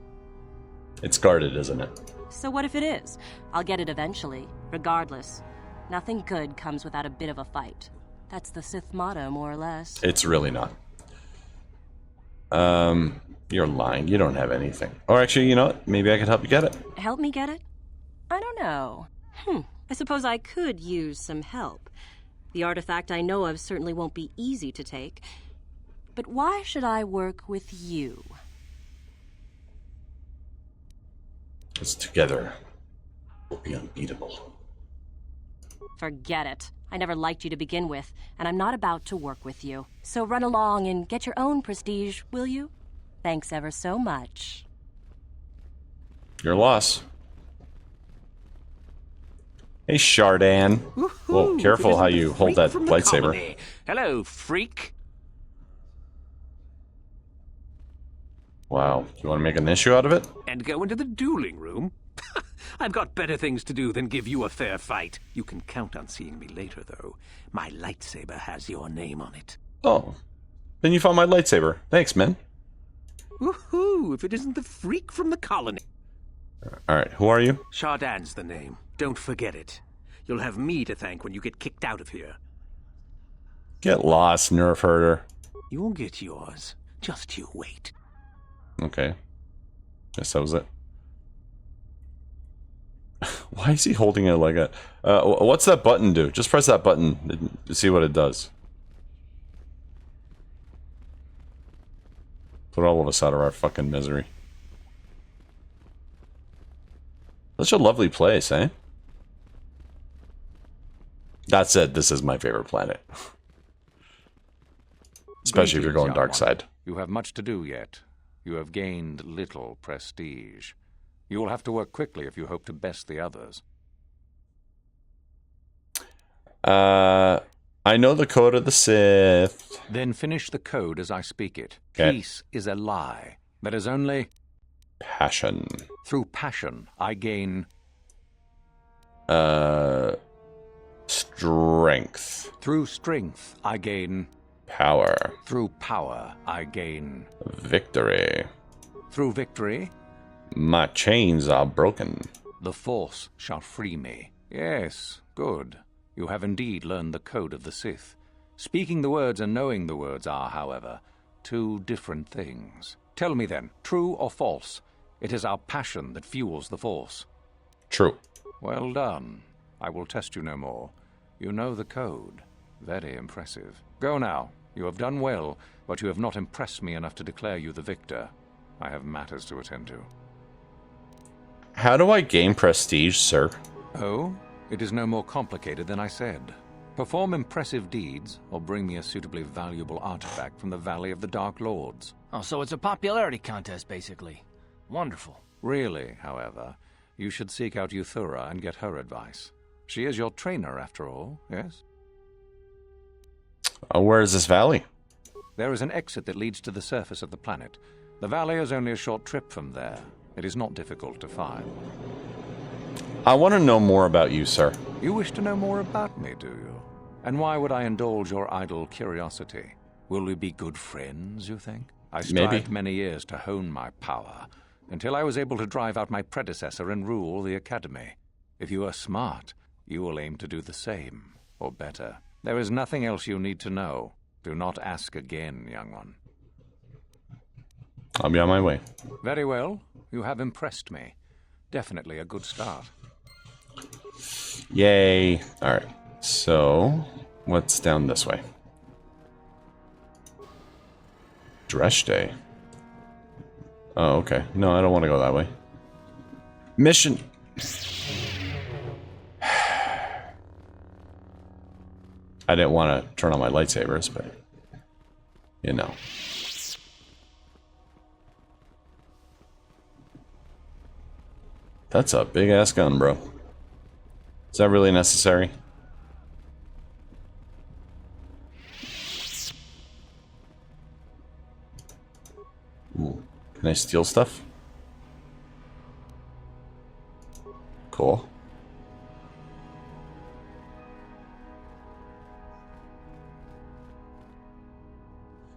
It's guarded, isn't it? So what if it is? I'll get it eventually, regardless. Nothing good comes without a bit of a fight. That's the Sith motto, more or less. It's really not. You're lying. You don't have anything. Or actually, you know what? Maybe I could help you get it. Help me get it? I don't know. I suppose I could use some help. The artifact I know of certainly won't be easy to take. But why should I work with you? Because together, we'll be unbeatable. Forget it. I never liked you to begin with, and I'm not about to work with you. So run along and get your own prestige, will you? Thanks ever so much. Your loss. Hey, Shardan. Whoa, careful how you hold that lightsaber. Colony. Hello, freak. Wow. You want to make an issue out of it? And go into the dueling room? I've got better things to do than give you a fair fight. You can count on seeing me later, though. My lightsaber has your name on it. Oh. Then you found my lightsaber. Thanks, man. Woohoo! If it isn't the freak from the colony. Alright, who are you? Shardan's the name. Don't forget it. You'll have me to thank when you get kicked out of here. Get lost, nerf herder. You'll get yours. Just you wait. Okay. Guess that was it. Why is he holding it like a... what's that button do? Just press that button to see what it does. Put all of us out of our fucking misery. Such a lovely place, eh? That said, this is my favorite planet. Especially if you're going dark side. You have much to do yet. You have gained little prestige. You will have to work quickly if you hope to best the others. I know the code of the Sith. Then finish the code as I speak it. Okay. Peace is a lie. That is only... passion. Through passion, I gain... strength. Through strength, I gain... power. Through power, I gain... victory. Through victory... my chains are broken. the Force shall free me. Yes, good. You have indeed learned the code of the Sith. Speaking the words and knowing the words are, however, two different things. Tell me then, true or false, it is our passion that fuels the Force. True. Well done. I will test you no more. You know the code. Very impressive. Go now. You have done well, but you have not impressed me enough to declare you the victor. I have matters to attend to. How do I gain prestige, sir? Oh? It is no more complicated than I said. Perform impressive deeds, or bring me a suitably valuable artifact from the Valley of the Dark Lords. Oh, so it's a popularity contest, basically. Wonderful. Really, however, you should seek out Euthura and get her advice. She is your trainer, after all, yes? Where is this valley? There is an exit that leads to the surface of the planet. The valley is only a short trip from there. It is not difficult to find. I want to know more about you, sir. You wish to know more about me, do you? And why would I indulge your idle curiosity? Will we be good friends, you think? I strived many years to hone my power, until I was able to drive out my predecessor and rule the Academy. If you are smart, you will aim to do the same, or better. There is nothing else you need to know. Do not ask again, young one. I'll be on my way. Very well. You have impressed me. Definitely a good start. Yay. Alright. So, what's down this way? Dresde. Oh, okay. No, I don't want to go that way. Mission. I didn't want to turn on my lightsabers, but you know. That's a big ass gun, bro. Is that really necessary? Ooh. Can I steal stuff? Cool.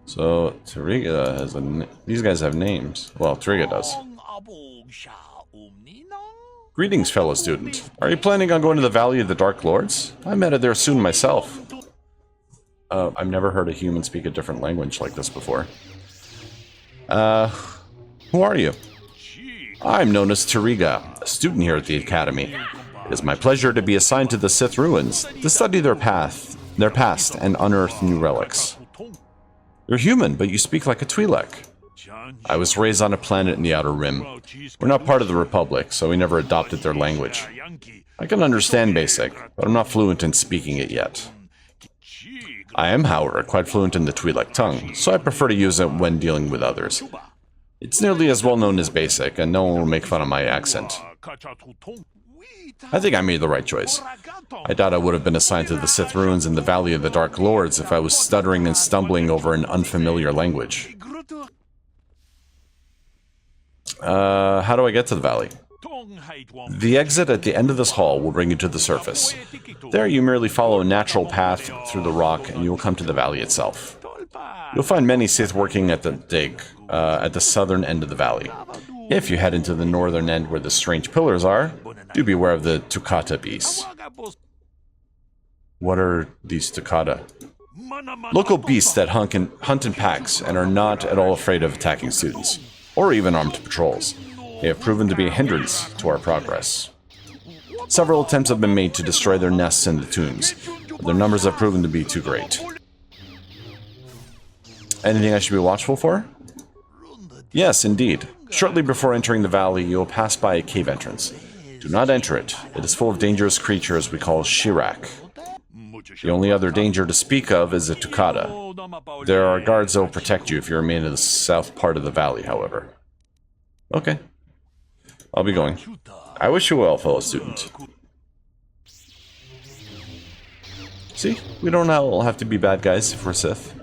So, Tariga has a... These guys have names. Well, Tariga does. Greetings, fellow student. Are you planning on going to the Valley of the Dark Lords? I'm headed there soon myself. I've never heard a human speak a different language like this before. Who are you? I'm known as Tariga, a student here at the Academy. It is my pleasure to be assigned to the Sith ruins, to study their past, and unearth new relics. You're human, but you speak like a Twi'lek. I was raised on a planet in the Outer Rim. We're not part of the Republic, so we never adopted their language. I can understand Basic, but I'm not fluent in speaking it yet. I am, however, quite fluent in the Twi'lek tongue, so I prefer to use it when dealing with others. It's nearly as well known as Basic, and no one will make fun of my accent. I think I made the right choice. I doubt I would have been assigned to the Sith ruins in the Valley of the Dark Lords if I was stuttering and stumbling over an unfamiliar language. How do I get to the valley? The exit at the end of this hall will bring you to the surface. There you merely follow a natural path through the rock and you will come to the valley itself. You'll find many Sith working at the dig, at the southern end of the valley. If you head into the northern end where the strange pillars are, do beware of the Tukata beasts. What are these Tukata? Local beasts that hunt in packs and are not at all afraid of attacking students, or even armed patrols. They have proven to be a hindrance to our progress. Several attempts have been made to destroy their nests in the tombs, but their numbers have proven to be too great. Anything I should be watchful for? Yes, indeed. Shortly before entering the valley, you will pass by a cave entrance. Do not enter it. It is full of dangerous creatures we call Shirak. The only other danger to speak of is the Tukata. There are guards that will protect you if you remain in the south part of the valley, however. Okay. I'll be going. I wish you well, fellow student. See? We don't all have to be bad guys if we're Sith.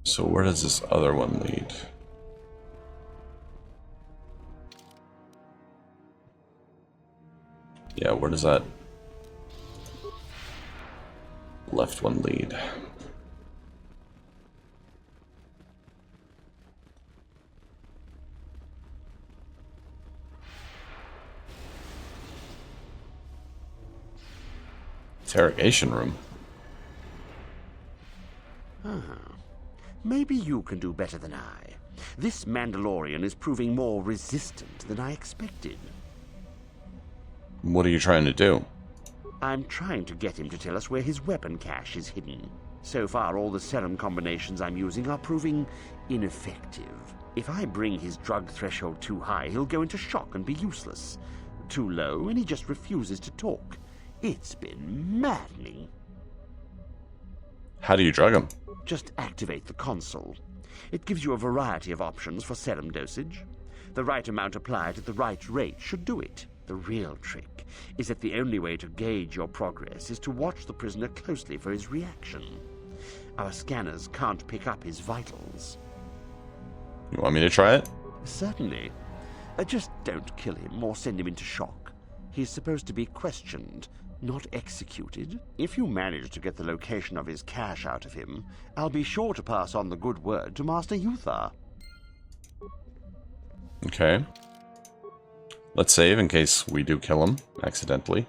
So where does this other one lead? Yeah, where does that left one lead? Interrogation room. Maybe you can do better than I. This Mandalorian is proving more resistant than I expected. What are you trying to do? I'm trying to get him to tell us where his weapon cache is hidden. So far, all the serum combinations I'm using are proving ineffective. If I bring his drug threshold too high, he'll go into shock and be useless. Too low, and he just refuses to talk. It's been maddening. How do you drug him? Just activate the console. It gives you a variety of options for serum dosage. The right amount applied at the right rate should do it. The real trick is that the only way to gauge your progress is to watch the prisoner closely for his reaction. Our scanners can't pick up his vitals. You want me to try it? Certainly. Just don't kill him or send him into shock. He's supposed to be questioned, not executed. If you manage to get the location of his cache out of him, I'll be sure to pass on the good word to Master Uthar. Okay. Let's save in case we do kill him accidentally.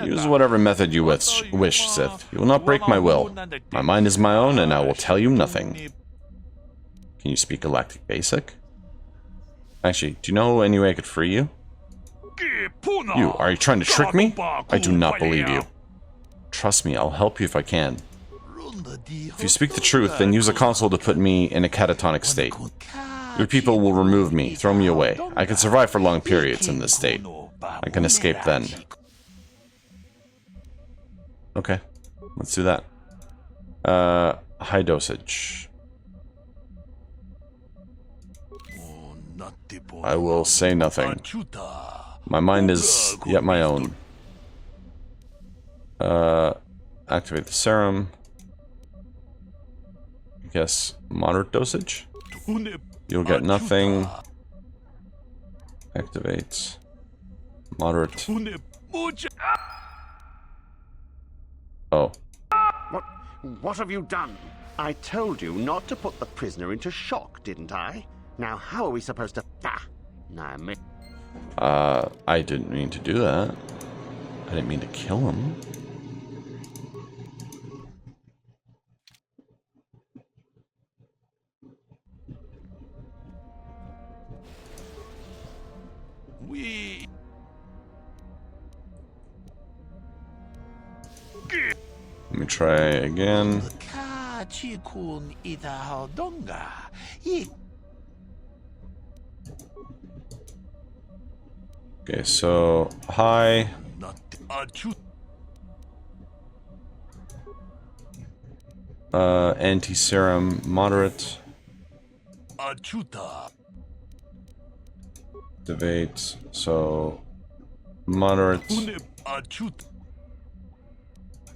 Use whatever method you wish, Sith. You will not break my will. My mind is my own, and I will tell you nothing. Can you speak Galactic Basic? Actually, do you know any way I could free you? You, are you trying to trick me? I do not believe you. Trust me, I'll help you if I can. If you speak the truth, then use a console to put me in a catatonic state. Your people will remove me, throw me away. I can survive for long periods in this state. I can escape then. Okay, let's do that. High dosage. I will say nothing. My mind is yet my own. Activate the serum. I guess moderate dosage. You'll get nothing. Activate. Moderate. Oh. What have you done? I told you not to put the prisoner into shock, didn't I? Now how are we supposed to... I didn't mean to do that. I didn't mean to kill him. Let me try again. Okay, so high. Anti-serum moderate. Activate, so moderate.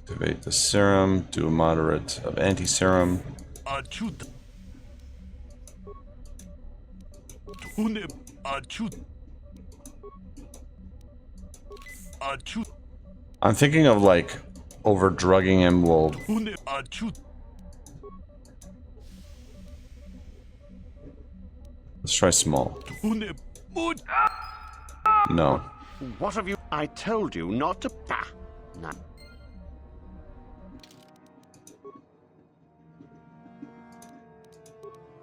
Activate the serum, do a moderate of anti-serum. I'm thinking of like over drugging him will. Let's try small. No. What have you... I told you not to... No.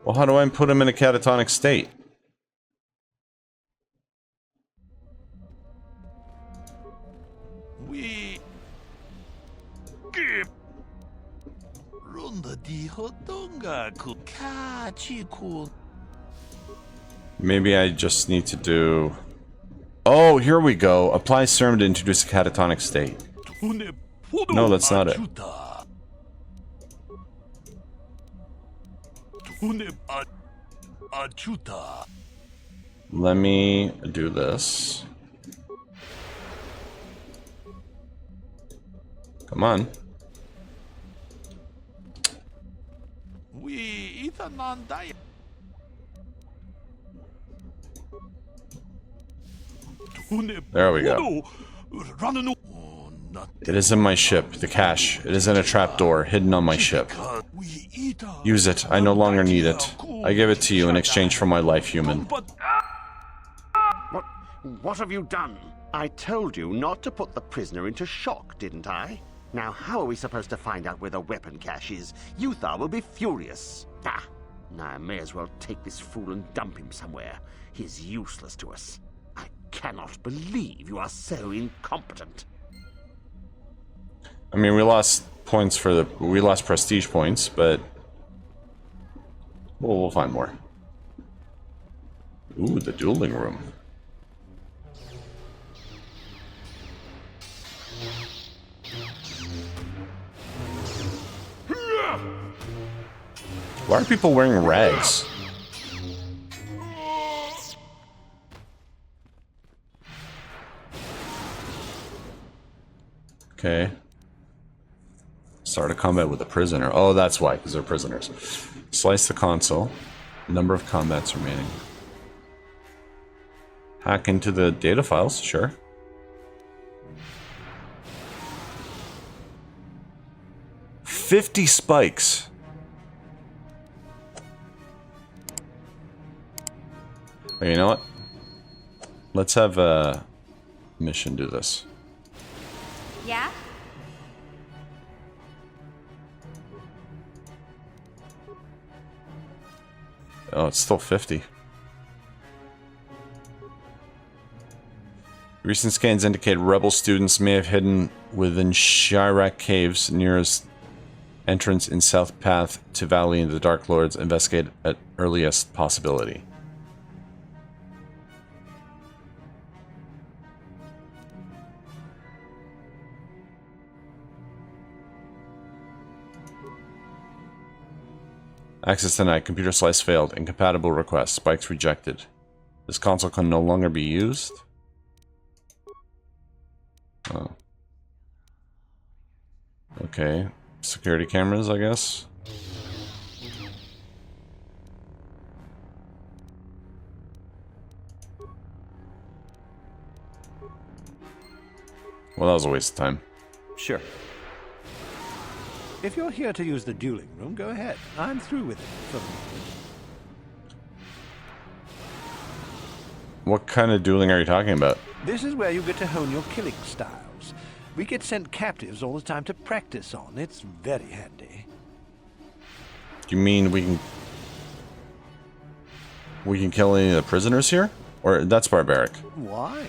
Well, how do I put him in a catatonic state? Maybe I just need to do... Oh, here we go. Apply serum to introduce a catatonic state. No, that's not it. Let me do this. Come on. There we go. It is in my ship, the cache. It is in a trapdoor, hidden on my ship. Use it. I no longer need it. I give it to you in exchange for my life, human. What have you done? I told you not to put the prisoner into shock, didn't I? Now how are we supposed to find out where the weapon cache is? Uthar will be furious. Now I may as well take this fool and dump him somewhere. He's useless to us. I cannot believe you are so incompetent. I mean, we lost points for the... We lost prestige points, but... We'll find more. Ooh, the dueling room. Why are people wearing rags? Okay. Start a combat with a prisoner. Oh, that's why, because they're prisoners. Slice the console. Number of combats remaining. Hack into the data files, sure. $50 spikes. You know what? Let's have a mission do this. Yeah? Oh, it's still 50. Recent scans indicate rebel students may have hidden within Chirac Caves, nearest entrance in south path to Valley in the Dark Lords. Investigate at earliest possibility. Access denied. Computer slice failed. Incompatible request. Spikes rejected. This console can no longer be used. Oh. Okay. Security cameras, I guess. Well, that was a waste of time. Sure. If you're here to use the dueling room, go ahead. I'm through with it for the moment. What kind of dueling are you talking about? This is where you get to hone your killing styles. We get sent captives all the time to practice on. It's very handy. You mean we can kill any of the prisoners here? Or that's barbaric. Why?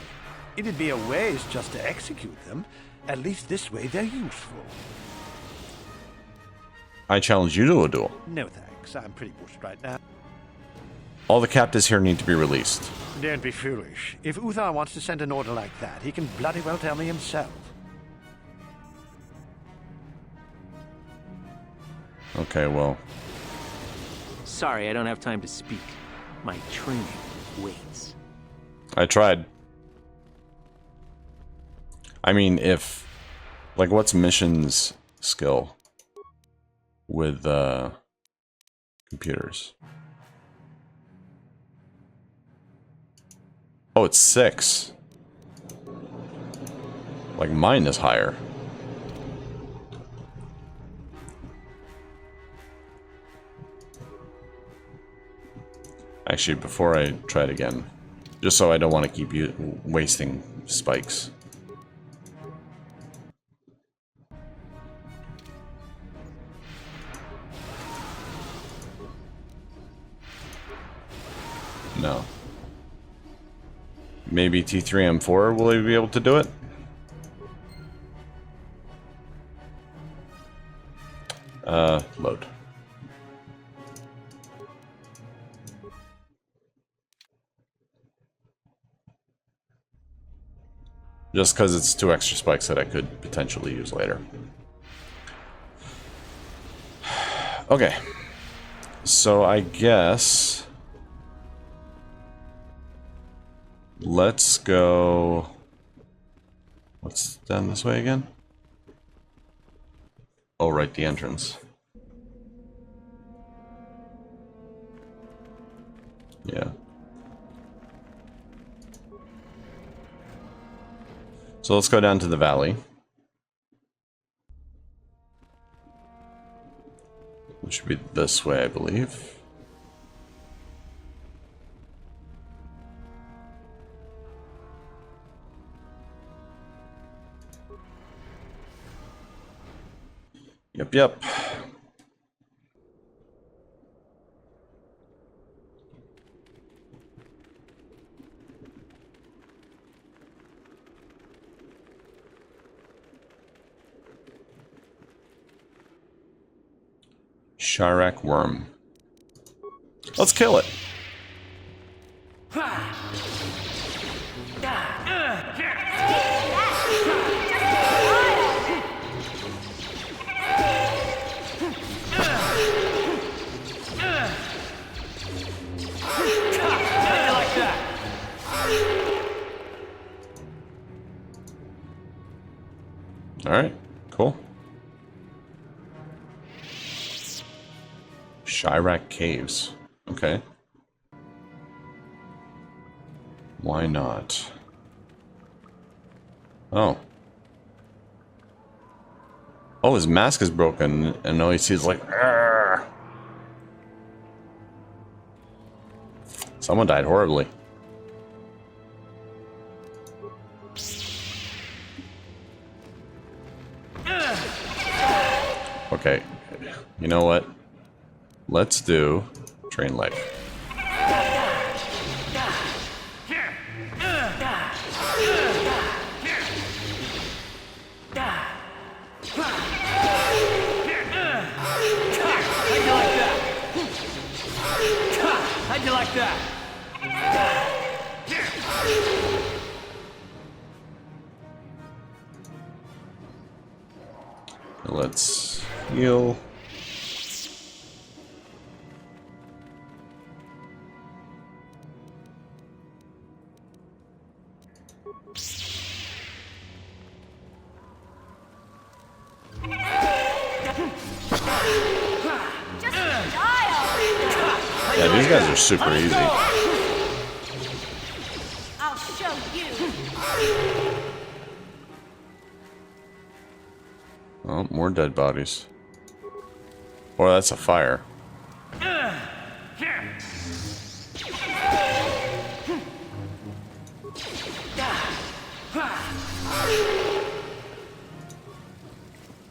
It'd be a waste just to execute them. At least this way they're useful. I challenge you to a duel. No thanks. I'm pretty bushed right now. All the captives here need to be released. Don't be foolish. If Uthar wants to send an order like that, he can bloody well tell me himself. Okay, well. Sorry, I don't have time to speak. My training waits. I tried. I mean, if... Like, what's mission's skill with computers? Oh, it's 6. Like, mine is higher. Actually, before I try it again, just so I don't want to keep you wasting spikes. No. Maybe T3M4 will he be able to do it? Load. Just because it's 2 extra spikes that I could potentially use later. Okay. So I guess... let's go... What's down this way again? Oh, right, the entrance. Yeah. So let's go down to the valley. Which should be this way, I believe. Yep. Chirac worm. Let's kill it. Alright, cool. Chirac Caves. Okay. Why not? Oh. Oh, his mask is broken, and all he sees is like... Argh! Someone died horribly. know what? Let's do train leg. How'd you like that? Let's heal. Yeah, these guys are super easy. I'll show you. Oh, more dead bodies. Or that's a fire.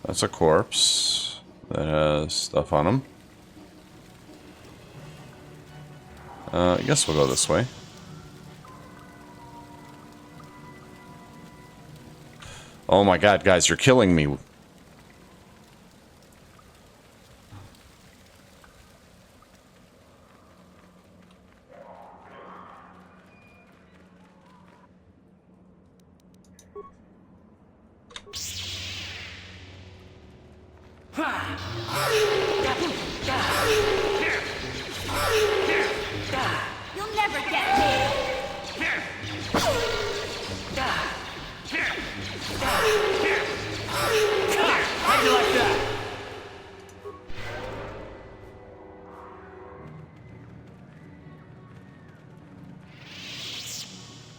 That's a corpse that has stuff on him. I guess we'll go this way. Oh my god, guys, you're killing me. You'll never get me. How'd you like that?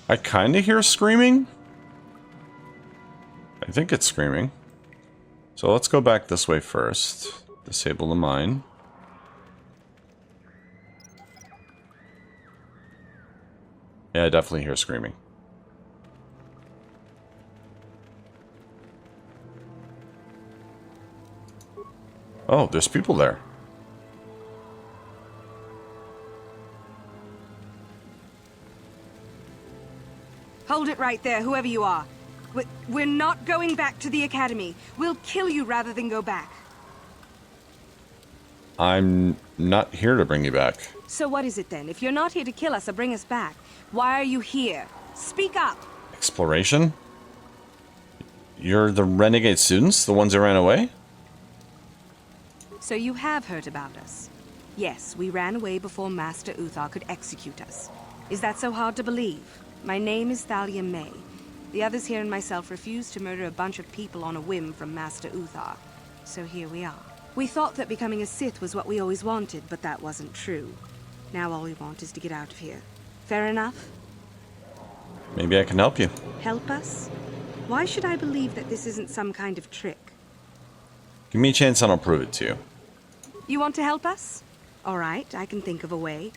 I kind of hear screaming. I think it's screaming. So let's go back this way first. Disable the mine. Yeah, I definitely hear screaming. Oh, there's people there. Hold it right there, whoever you are. We're not going back to the Academy. We'll kill you rather than go back. I'm not here to bring you back. So what is it then? If you're not here to kill us or bring us back, why are you here? Speak up! Exploration? You're the renegade students? The ones that ran away? So you have heard about us. Yes, we ran away before Master Uthar could execute us. Is that so hard to believe? My name is Thalia May. The others here and myself refused to murder a bunch of people on a whim from Master Uthar. So here we are. We thought that becoming a Sith was what we always wanted, but that wasn't true. Now all we want is to get out of here. Fair enough? Maybe I can help you. Help us? Why should I believe that this isn't some kind of trick? Give me a chance and I'll prove it to you. You want to help us? All right, I can think of a way.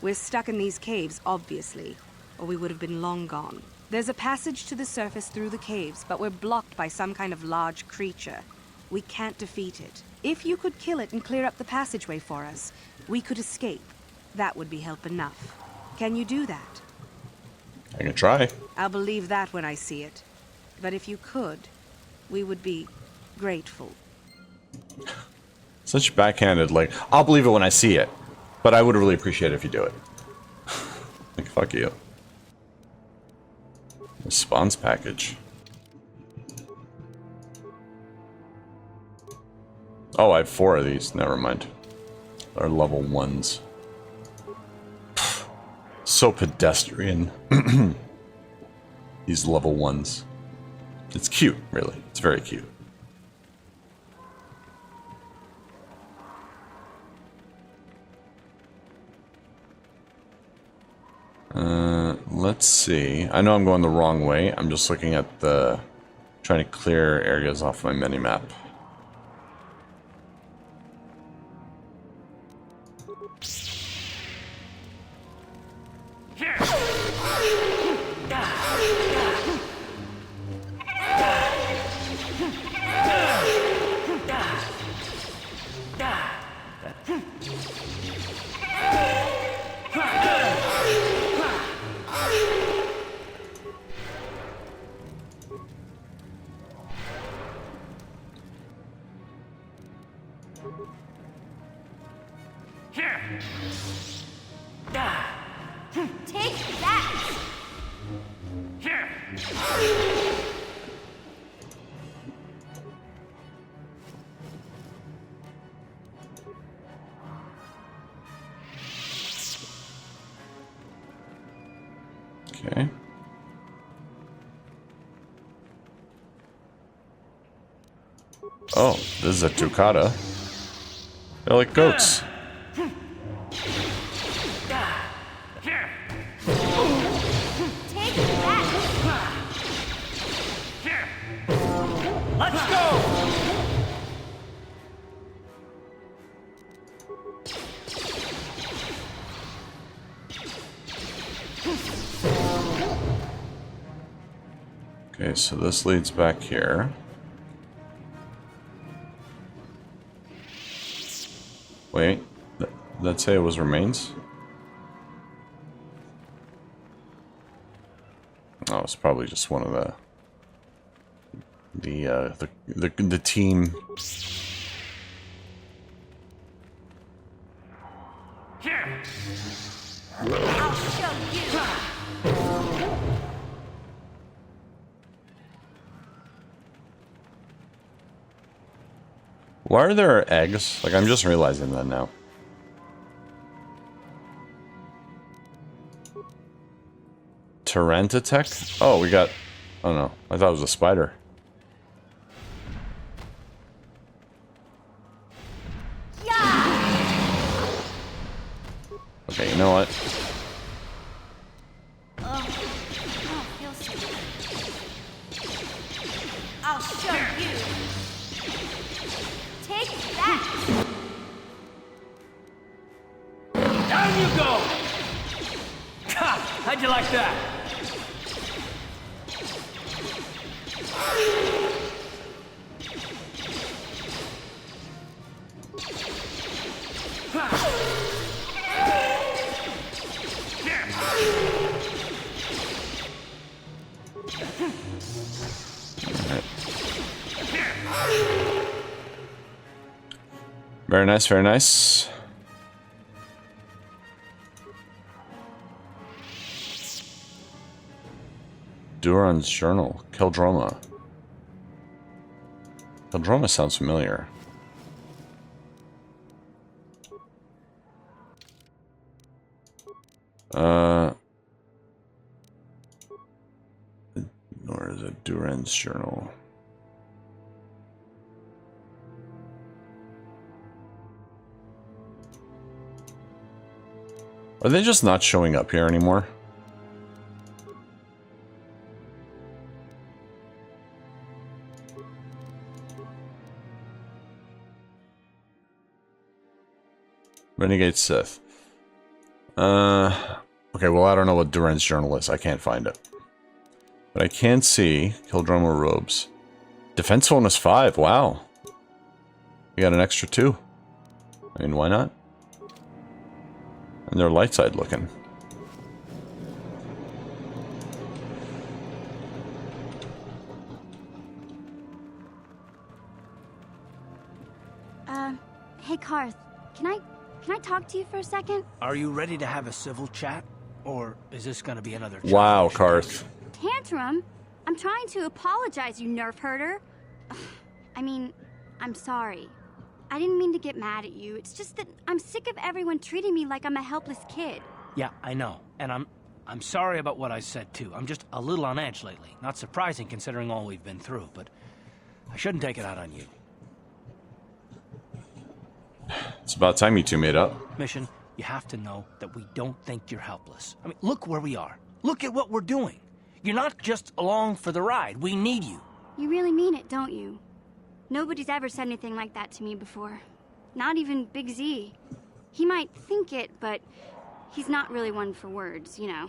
We're stuck in these caves, obviously, or we would have been long gone. There's a passage to the surface through the caves, but we're blocked by some kind of large creature. We can't defeat it. If you could kill it and clear up the passageway for us, we could escape. That would be help enough. Can you do that? I can try. I'll believe that when I see it. But if you could, we would be grateful. Such backhanded, like, I'll believe it when I see it, but I would really appreciate it if you do it. Like, fuck you. Response package. Oh, I have 4 of these. Never mind. They're level 1s. So pedestrian. These level 1s. It's cute, really. It's very cute. Let's see. I know I'm going the wrong way. I'm just looking at the... trying to clear areas off my mini-map. Take that! Okay. Oh, this is a Ducata. They're like goats. Take that! Let's go! Okay, so this leads back here. Wait, that say it was remains? Oh, it's probably just one of the team. I'll show you! Why are there eggs? Like, I'm just realizing that now. Tyrantotech? Oh, we got... Oh no, I thought it was a spider. Yeah! Okay, you know what? Feel sick. I'll show you! Take that! Down you go! Ha! How'd you like that? Very nice, very nice. Duran's Journal. Keldroma. Keldroma sounds familiar. Or is it Duran's Journal? Are they just not showing up here anymore? Renegade Sith. Okay, well, I don't know what Duran's Journal is. I can't find it. But I can see Keldroma robes. Defense bonus 5. Wow. You got an extra 2. I mean, why not? And they're light side looking. Hey Karth, can I talk to you for a second? Are you ready to have a civil chat? Or is this gonna be another Wow, Karth. Tantrum? I'm trying to apologize, you nerf herder. I mean, I'm sorry. I didn't mean to get mad at you. It's just that I'm sick of everyone treating me like I'm a helpless kid. Yeah, I know. And I'm sorry about what I said too. I'm just a little on edge lately. Not surprising considering all we've been through, but I shouldn't take it out on you. It's about time you two made up. Mission, you have to know that we don't think you're helpless. I mean, look where we are. Look at what we're doing. You're not just along for the ride. We need you. You really mean it, don't you? Nobody's ever said anything like that to me before. Not even Big Z. He might think it, but he's not really one for words, you know.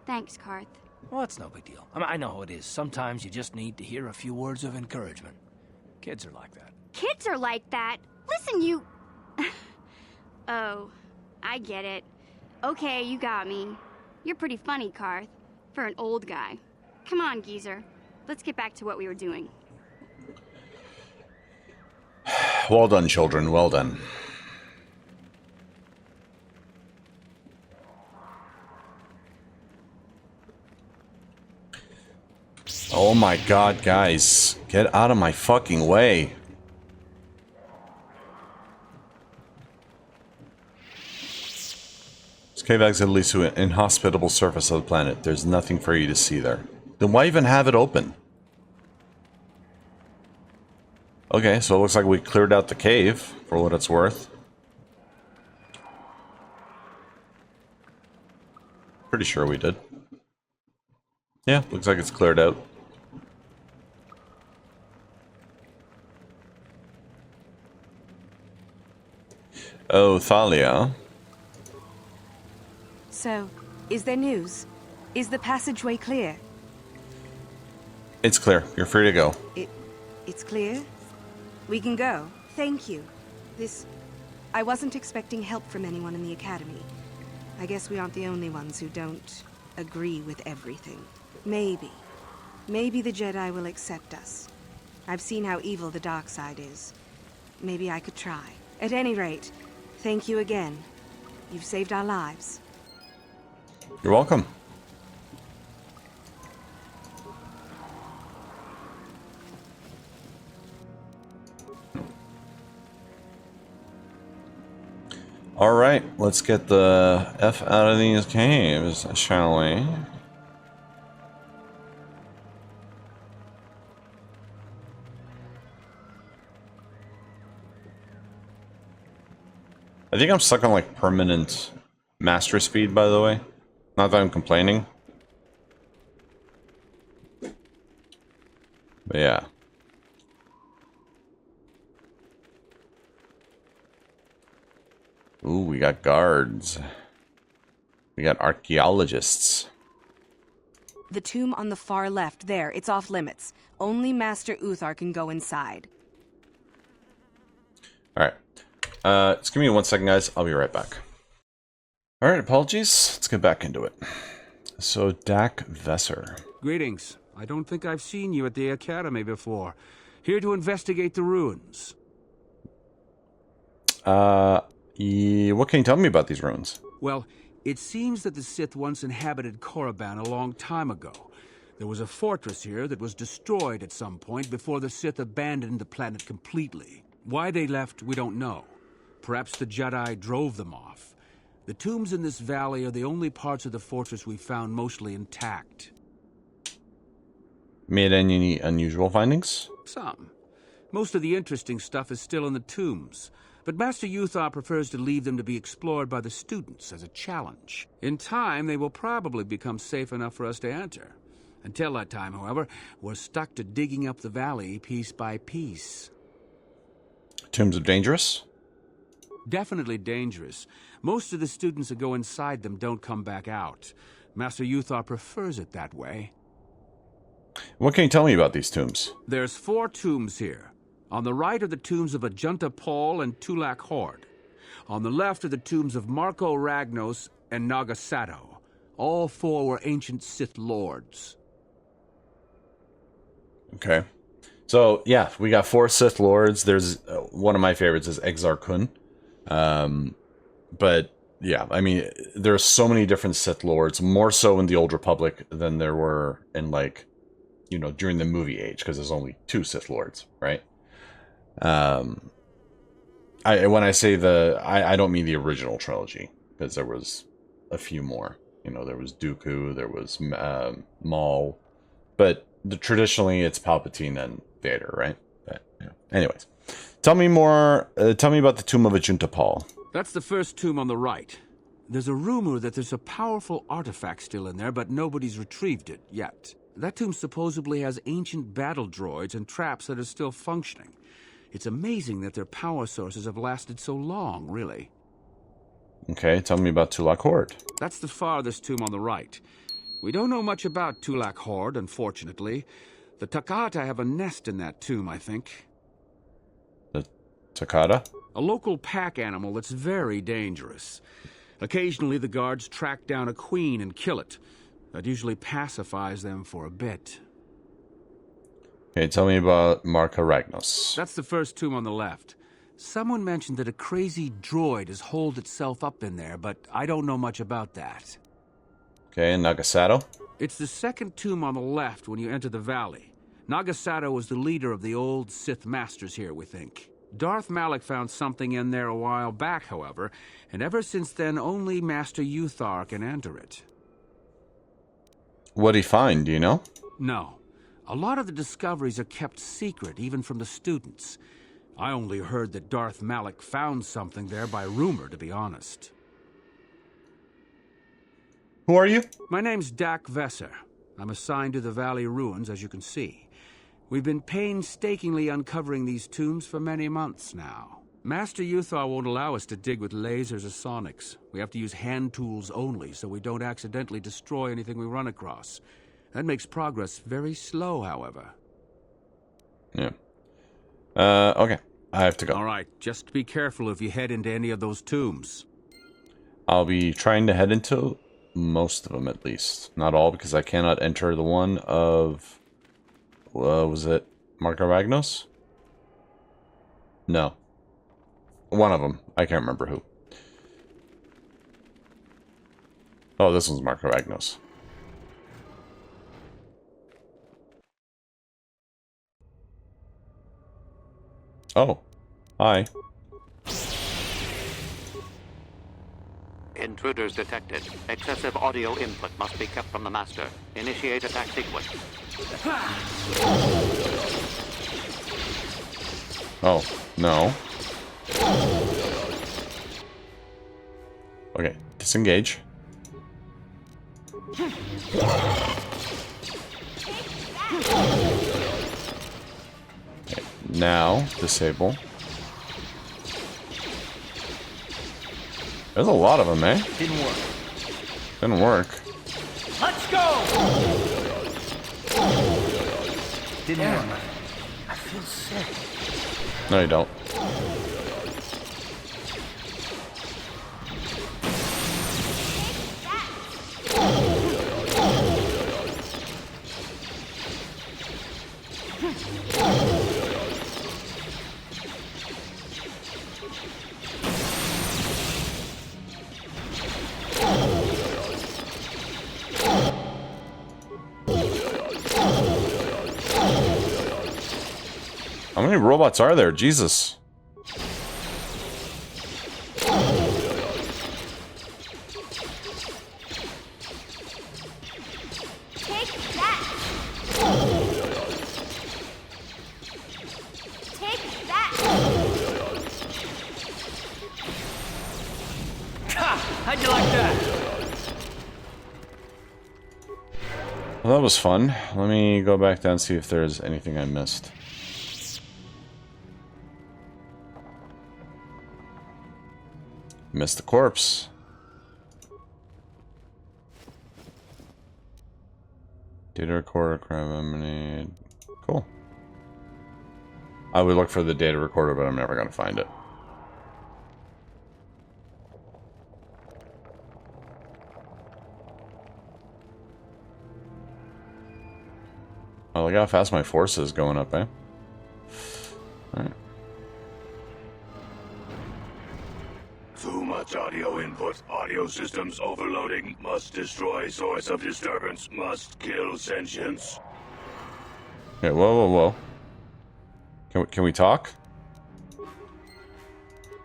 Thanks, Karth. Well, that's no big deal. I mean, I know how it is. Sometimes you just need to hear a few words of encouragement. Kids are like that. Kids are like that? Listen, you... Oh, I get it. Okay, you got me. You're pretty funny, Karth, for an old guy. Come on, geezer. Let's get back to what we were doing. Well done, children. Well done. Oh my god, guys. Get out of my fucking way. This cave exit leads to an inhospitable surface of the planet. There's nothing for you to see there. Then why even have it open? Okay, so it looks like we cleared out the cave, for what it's worth. Pretty sure we did. Yeah, looks like it's cleared out. Oh, Thalia. So, is there news? Is the passageway clear? It's clear. You're free to go. It's clear? We can go. Thank you. I wasn't expecting help from anyone in the Academy. I guess we aren't the only ones who don't agree with everything. Maybe the Jedi will accept us. I've seen how evil the dark side is. Maybe I could try. At any rate, thank you again. You've saved our lives. You're welcome. Alright, let's get the F out of these caves, shall we? I think I'm stuck on like permanent master speed, by the way. Not that I'm complaining. But yeah. Ooh, we got guards. We got archaeologists. The tomb on the far left, there, it's off limits. Only Master Uthar can go inside. Alright. Just give me 1 second, guys. I'll be right back. Alright, apologies. Let's get back into it. So, Dak Vesser. Greetings. I don't think I've seen you at the Academy before. Here to investigate the ruins. What can you tell me about these ruins? Well, it seems that the Sith once inhabited Korriban a long time ago. There was a fortress here that was destroyed at some point before the Sith abandoned the planet completely. Why they left, we don't know. Perhaps the Jedi drove them off. The tombs in this valley are the only parts of the fortress we found mostly intact. Made any unusual findings? Some. Most of the interesting stuff is still in the tombs, but Master Uthar prefers to leave them to be explored by the students as a challenge. In time, they will probably become safe enough for us to enter. Until that time, however, we're stuck to digging up the valley piece by piece. Tombs are dangerous? Definitely dangerous. Most of the students that go inside them don't come back out. Master Uthar prefers it that way. What can you tell me about these tombs? There's 4 tombs here. On the right are the tombs of Ajunta Paul and Tulak Hord. On the left are the tombs of Marco Ragnos and Nagasato. All 4 were ancient Sith lords. Okay. So, yeah, we got 4 Sith lords. There's one of my favorites is Exar Kun. But, yeah, I mean, there's so many different Sith lords, more so in the Old Republic than there were in, like, you know, during the movie age, because there's only 2 Sith lords, right? When I say I don't mean the original trilogy, because there was a few more. You know, there was Dooku, there was Maul, but traditionally it's Palpatine and Vader, right? But, yeah. Anyways, tell me more. Tell me about the tomb of Ajunta Paul. That's the first tomb on the right. There's a rumor that there's a powerful artifact still in there, but nobody's retrieved it yet. That tomb supposedly has ancient battle droids and traps that are still functioning. It's amazing that their power sources have lasted so long, really. Okay, tell me about Tulak Hord. That's the farthest tomb on the right. We don't know much about Tulak Hord, unfortunately. The Takata have a nest in that tomb, I think. The Takata? A local pack animal that's very dangerous. Occasionally the guards track down a queen and kill it. That usually pacifies them for a bit. Okay, tell me about Marka Ragnos. That's the first tomb on the left. Someone mentioned that a crazy droid has holed itself up in there, but I don't know much about that. Okay, and Nagasato? It's the second tomb on the left when you enter the valley. Nagasato was the leader of the old Sith Masters here, we think. Darth Malak found something in there a while back, however, and ever since then only Master Uthar can enter it. What'd he find, do you know? No. A lot of the discoveries are kept secret, even from the students. I only heard that Darth Malak found something there by rumor, to be honest. Who are you? My name's Dak Vesser. I'm assigned to the Valley Ruins, as you can see. We've been painstakingly uncovering these tombs for many months now. Master Uthar won't allow us to dig with lasers or sonics. We have to use hand tools only, so we don't accidentally destroy anything we run across. That makes progress very slow, however. Yeah. Okay. I have to go. All right. Just be careful if you head into any of those tombs. I'll be trying to head into most of them, at least. Not all, because I cannot enter the one of... was it Marka Ragnos? No. One of them. I can't remember who. Oh, this one's Marka Ragnos. Oh. Hi. Intruders detected. Excessive audio input must be kept from the master. Initiate attack sequence. Oh, no. Okay, disengage. Okay, now, disable. There's a lot of them, eh? Didn't work. Didn't work. Let's go! Didn't work. I feel sick. No, you don't. How many robots are there? Jesus. Take that! Take that! Ha! How'd you like that? Well, that was fun. Let me go back down and see if there's anything I missed. Missed the corpse. Data recorder, crime emanate. Cool. I would look for the data recorder, but I'm never going to find it. Oh, look how fast my force is going up, eh? Alright. Too much audio input. Audio systems overloading. Must destroy source of disturbance. Must kill sentience. Okay, whoa, whoa, whoa. Can we talk?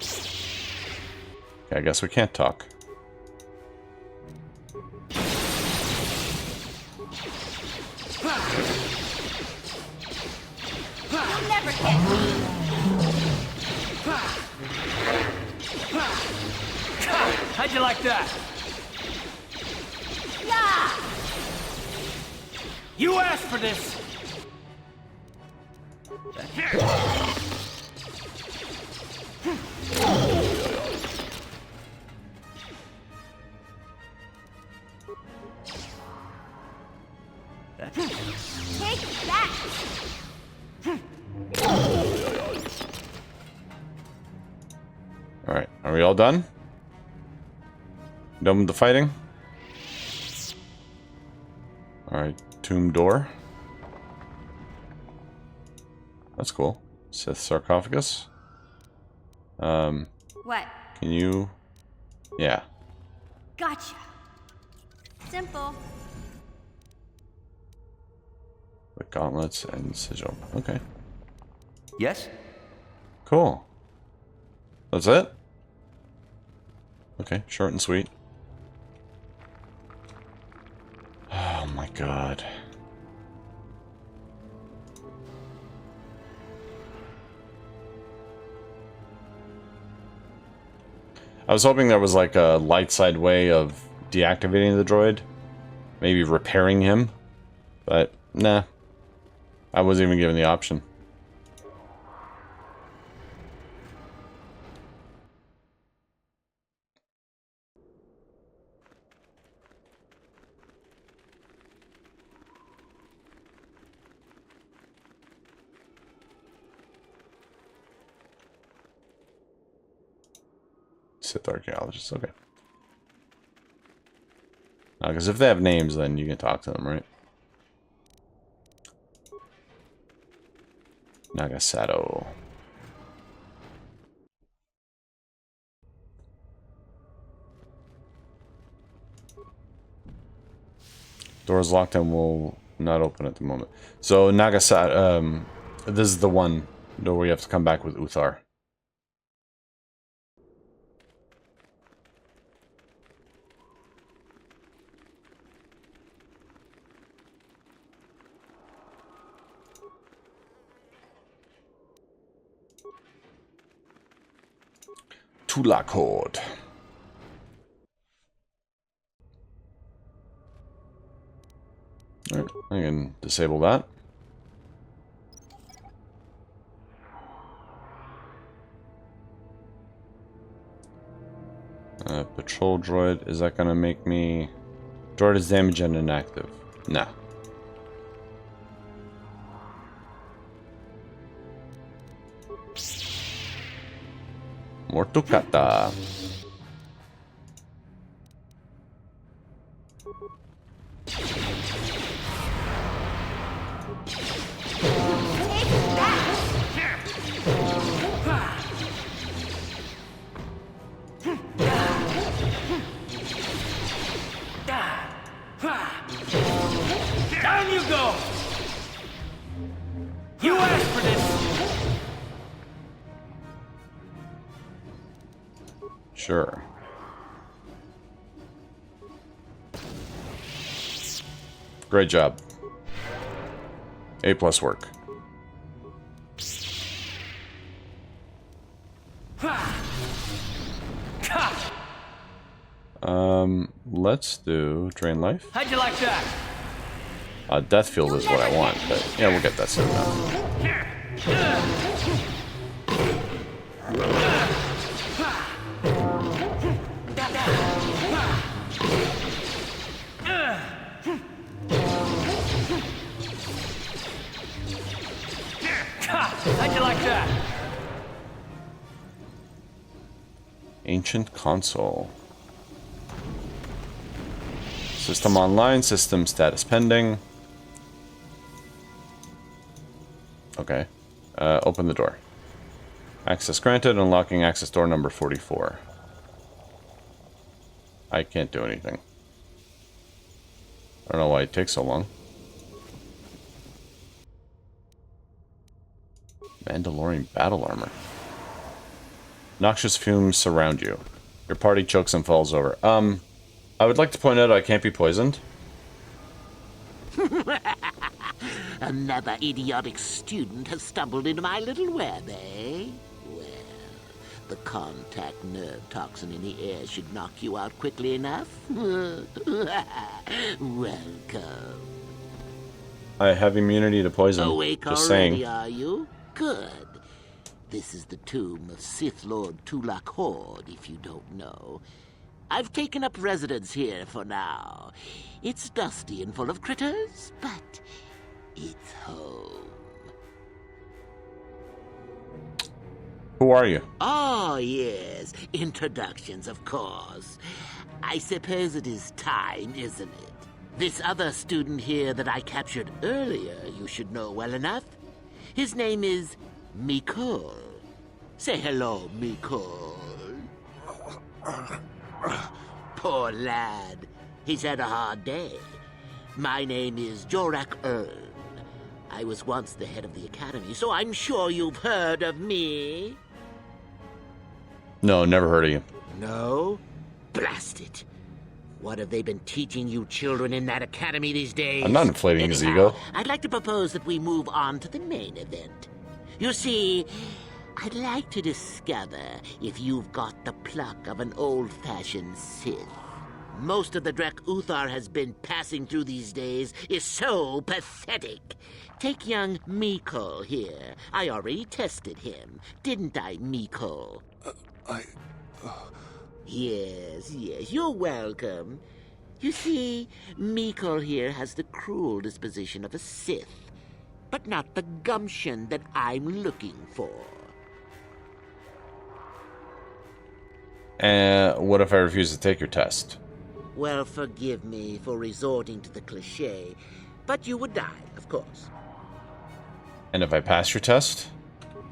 Okay, I guess we can't talk. You'll never get me! How'd you like that? Yeah! You asked for this! Take that! we all done? Done with the fighting? Alright, tomb door. That's cool. Sith sarcophagus. What? Can you... Yeah. Gotcha. Simple. The gauntlets and sigil. Okay. Yes? Cool. That's it? Okay, short and sweet. Oh my god. I was hoping there was like a light side way of deactivating the droid. Maybe repairing him. But, nah. I wasn't even given the option. Sith archaeologists, okay. Because if they have names, then you can talk to them, right? Nagasato. Door's locked and will not open at the moment. So Nagasato, this is the one door where you have to come back with Uthar. Tulakord. Alright, I can disable that. Patrol droid, is that gonna make me... Droid is damaged and inactive. Nah. Mortukata. Down you go! You asked for this! Sure. Great job. A+ work. Let's do drain life. How'd you like that? Death field is what I want, but yeah, we'll get that soon enough. How'd you like that? Ancient console. System online, system status pending. Okay. Open the door. Access granted, unlocking access door number 44. I can't do anything. I don't know why it takes so long. Mandalorian battle armor. Noxious fumes surround you. Your party chokes and falls over. I would like to point out I can't be poisoned. Another idiotic student has stumbled into my little web, eh? Well, the contact nerve toxin in the air should knock you out quickly enough. Welcome. I have immunity to poison. Awake Just already, saying. are you? Good. This is the tomb of Sith Lord Tulakord, if you don't know. I've taken up residence here for now. It's dusty and full of critters, but it's home. Who are you? Oh, yes. Introductions, of course. I suppose it is time, isn't it? This other student here that I captured earlier, you should know well enough. His name is Mikol. Say hello, Mikol. Poor lad. He's had a hard day. My name is Jorak Earl. I was once the head of the academy, so I'm sure you've heard of me. No, never heard of you. No? Blast it. What have they been teaching you children in that academy these days? I'm not inflating his Anyhow, ego. I'd like to propose that we move on to the main event. You see, I'd like to discover if you've got the pluck of an old-fashioned Sith. Most of the Drek Uthar has been passing through these days is so pathetic. Take young Mikol here. I already tested him. Didn't I, Mikol? Yes, you're welcome. You see, Mikol here has the cruel disposition of a Sith, but not the gumption that I'm looking for. What if I refuse to take your test? Well, forgive me for resorting to the cliché, but you would die, of course. And if I pass your test?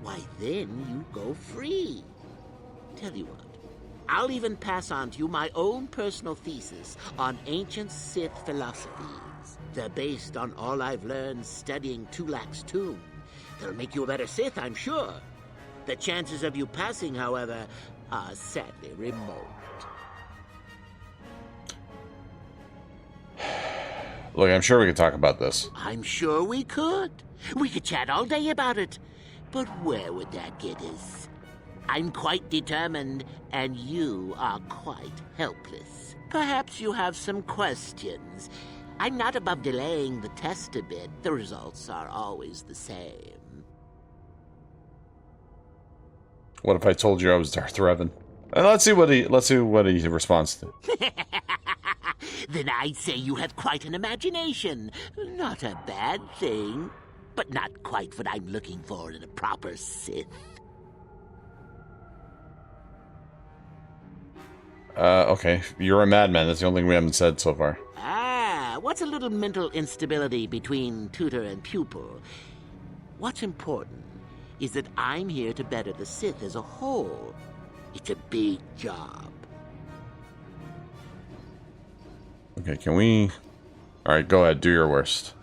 Why, then you go free. Tell you what, I'll even pass on to you my own personal thesis on ancient Sith philosophies. They're based on all I've learned studying Tulak's tomb. They'll make you a better Sith, I'm sure. The chances of you passing, however, are sadly remote. Look, I'm sure we could talk about this. I'm sure we could. We could chat all day about it. But where would that get us? I'm quite determined, and you are quite helpless. Perhaps you have some questions. I'm not above delaying the test a bit. The results are always the same. What if I told you I was Darth Revan? And let's see what he responds to. Then I'd say you have quite an imagination. Not a bad thing, but not quite what I'm looking for in a proper Sith. Okay. You're a madman. That's the only thing we haven't said so far. Ah, what's a little mental instability between tutor and pupil? What's important is that I'm here to better the Sith as a whole. It's a big job. Okay, can we... Alright, go ahead. Do your worst.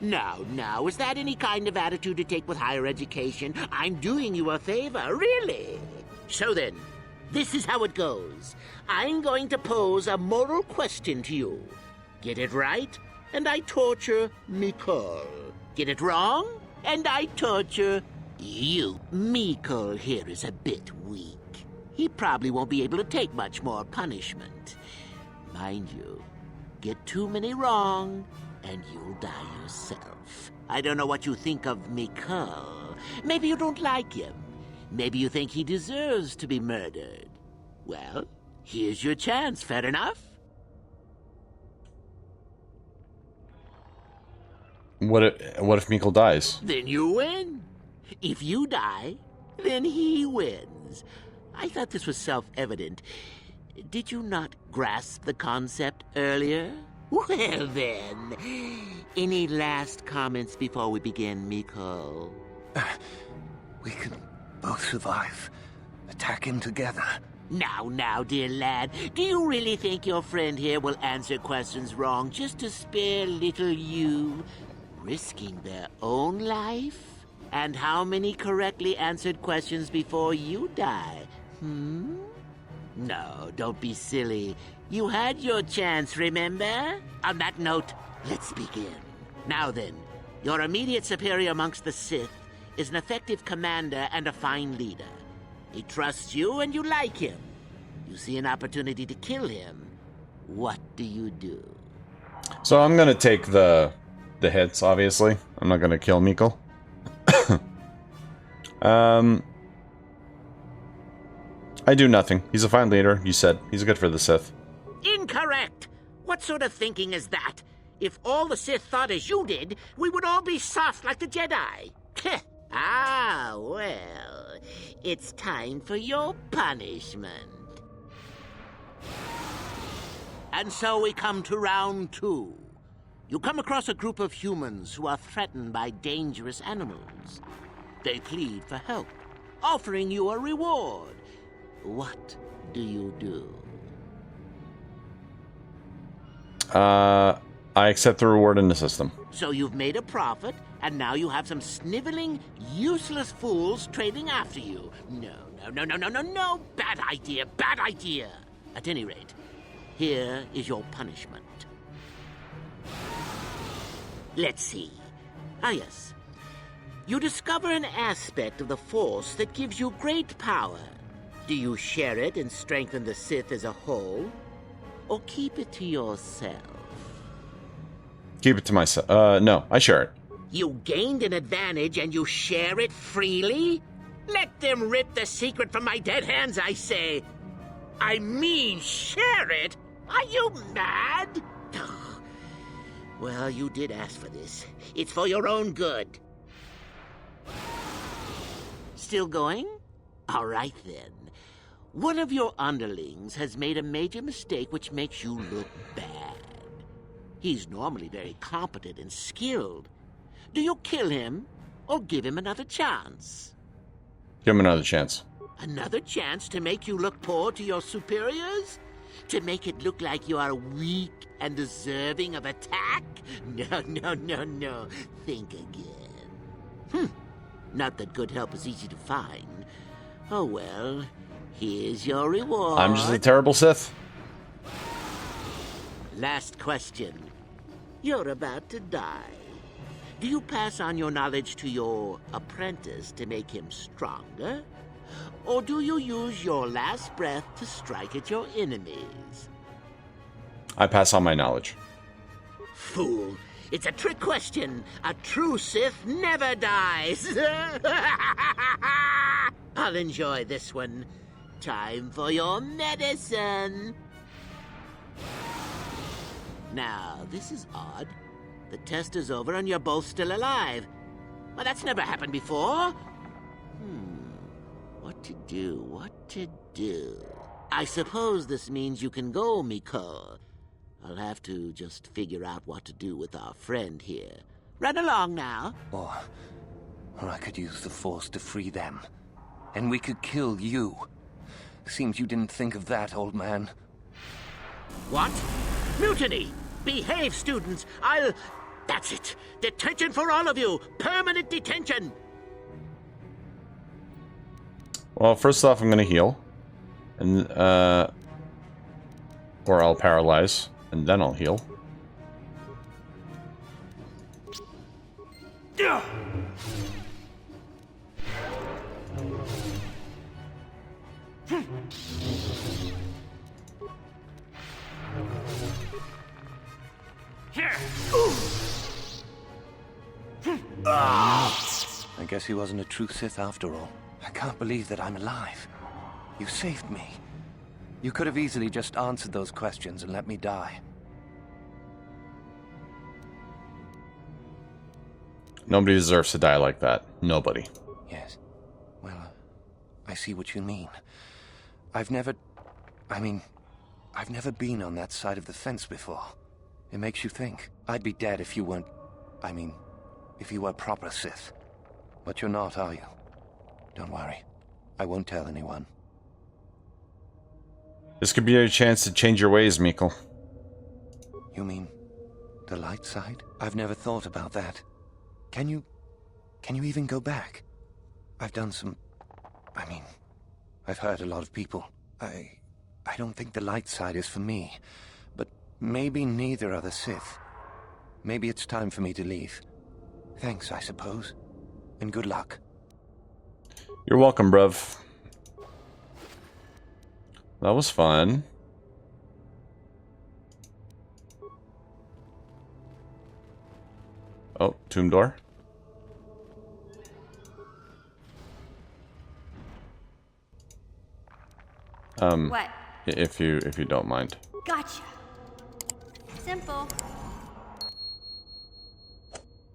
Now, is that any kind of attitude to take with higher education? I'm doing you a favor, really. So then, this is how it goes. I'm going to pose a moral question to you. Get it right, and I torture Mikol. Get it wrong, and I torture you. Mikol here is a bit weak. He probably won't be able to take much more punishment. Mind you, get too many wrong, and you'll die yourself. I don't know what you think of Mikol. Maybe you don't like him. Maybe you think he deserves to be murdered. Well, here's your chance, fair enough? What if Mikol dies? Then you win. If you die, then he wins. I thought this was self-evident. Did you not grasp the concept earlier? Well then, any last comments before we begin, Mikol? We can both survive. Attack him together. Now, dear lad, do you really think your friend here will answer questions wrong just to spare little you, risking their own life? And how many correctly answered questions before you die? No, don't be silly. You had your chance, remember? On that note, let's begin. Now then, your immediate superior amongst the Sith is an effective commander and a fine leader. He trusts you and you like him. You see an opportunity to kill him. What do you do? So I'm gonna take the hits, obviously. I'm not gonna kill Mikol. I do nothing. He's a fine leader, you said. He's good for the Sith. Incorrect! What sort of thinking is that? If all the Sith thought as you did, we would all be soft like the Jedi. Ah, well, it's time for your punishment. And so we come to round 2. You come across a group of humans who are threatened by dangerous animals. They plead for help, offering you a reward. What do you do? I accept the reward in the system. So you've made a profit, and now you have some sniveling, useless fools trading after you. No. Bad idea, bad idea. At any rate, here is your punishment. Let's see. Ah, yes. You discover an aspect of the Force that gives you great power. Do you share it and strengthen the Sith as a whole? Or keep it to yourself? Keep it to myself. No, I share it. You gained an advantage and you share it freely? Let them rip the secret from my dead hands, I say. I mean, share it? Are you mad? Well, you did ask for this. It's for your own good. Still going? All right, then. One of your underlings has made a major mistake which makes you look bad. He's normally very competent and skilled. Do you kill him or give him another chance? Give him another chance. Another chance to make you look poor to your superiors? To make it look like you are weak and deserving of attack? No. Think again. Not that good help is easy to find. Oh well, here's your reward. I'm just a terrible Sith. Last question. You're about to die. Do you pass on your knowledge to your apprentice to make him stronger? Or do you use your last breath to strike at your enemies? I pass on my knowledge. Fool. It's a trick question. A true Sith never dies. I'll enjoy this one. Time for your medicine. Now, this is odd. The test is over and you're both still alive. Well, that's never happened before. What to do? I suppose this means you can go, Miko. I'll have to just figure out what to do with our friend here. Run along now. Or I could use the Force to free them. And we could kill you. Seems you didn't think of that, old man. What? Mutiny! Behave, students! That's it! Detention for all of you! Permanent detention! Well, first off, I'm gonna heal. And, or I'll paralyze, and then I'll heal. I guess he wasn't a true Sith after all. I can't believe that I'm alive. You saved me. You could have easily just answered those questions and let me die. Nobody deserves to die like that. Nobody. Yes. Well, I see what you mean. I've never been on that side of the fence before. It makes you think. I'd be dead if you weren't... if you were proper Sith. But you're not, are you? Don't worry. I won't tell anyone. This could be your chance to change your ways, Miko. You mean the light side? I've never thought about that. Can you even go back? I've done some... I've hurt a lot of people. I don't think the light side is for me. But maybe neither are the Sith. Maybe it's time for me to leave. Thanks, I suppose. And good luck. You're welcome, bruv. That was fun. Oh, tomb door. What? If you don't mind. Gotcha. Simple.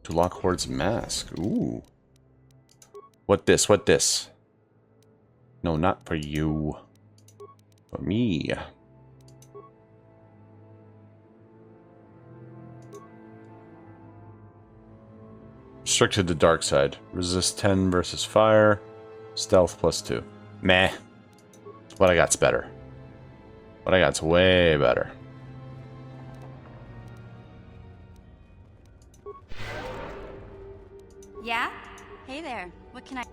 To lock Horde's mask. Ooh. What this? What this? No, not for you. For me. Restricted to dark side. Resist 10 versus fire. Stealth +2. Meh. What I got's better. What I got's way better. Yeah? Hey there. What can I...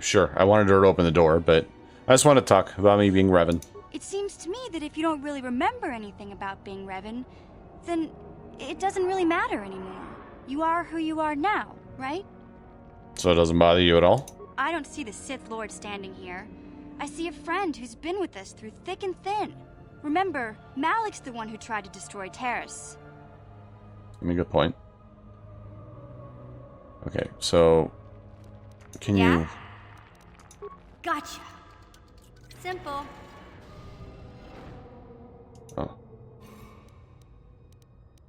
Sure. I wanted her to open the door, but I just want to talk about me being Revan. It seems to me that if you don't really remember anything about being Revan, then it doesn't really matter anymore. You are who you are now, right? So it doesn't bother you at all? I don't see the Sith Lord standing here. I see a friend who's been with us through thick and thin. Remember, Malik's the one who tried to destroy Taris. I mean, good point. Okay, so... Can you... Gotcha. Simple. Oh.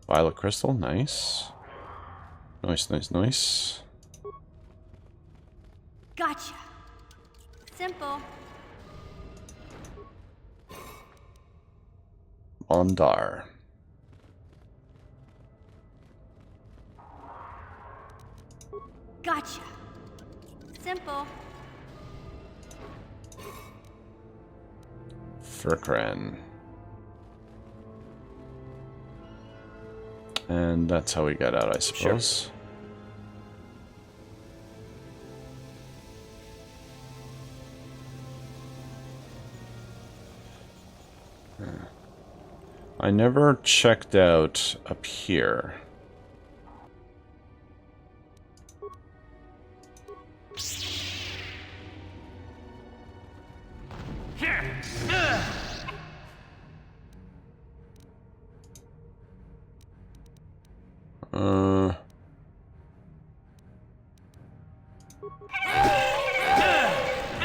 Violet crystal, nice. Nice, nice, nice. Gotcha. Simple. Ondar. Gotcha. Simple. Furkran. And that's how we got out, I suppose. Sure. I never checked out up here.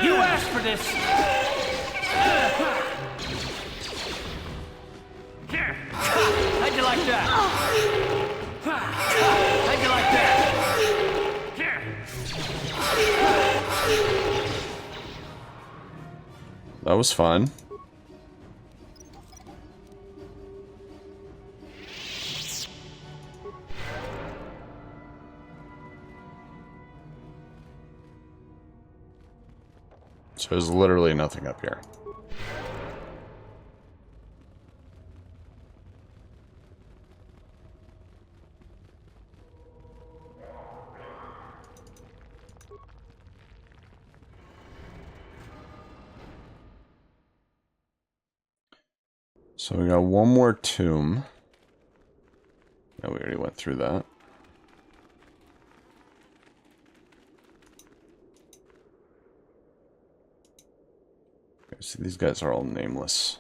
You asked for this! How'd you like that? How'd you like that? That was fun. So there's literally nothing up here. So we got one more tomb. Yeah, we already went through that. Okay, so these guys are all nameless.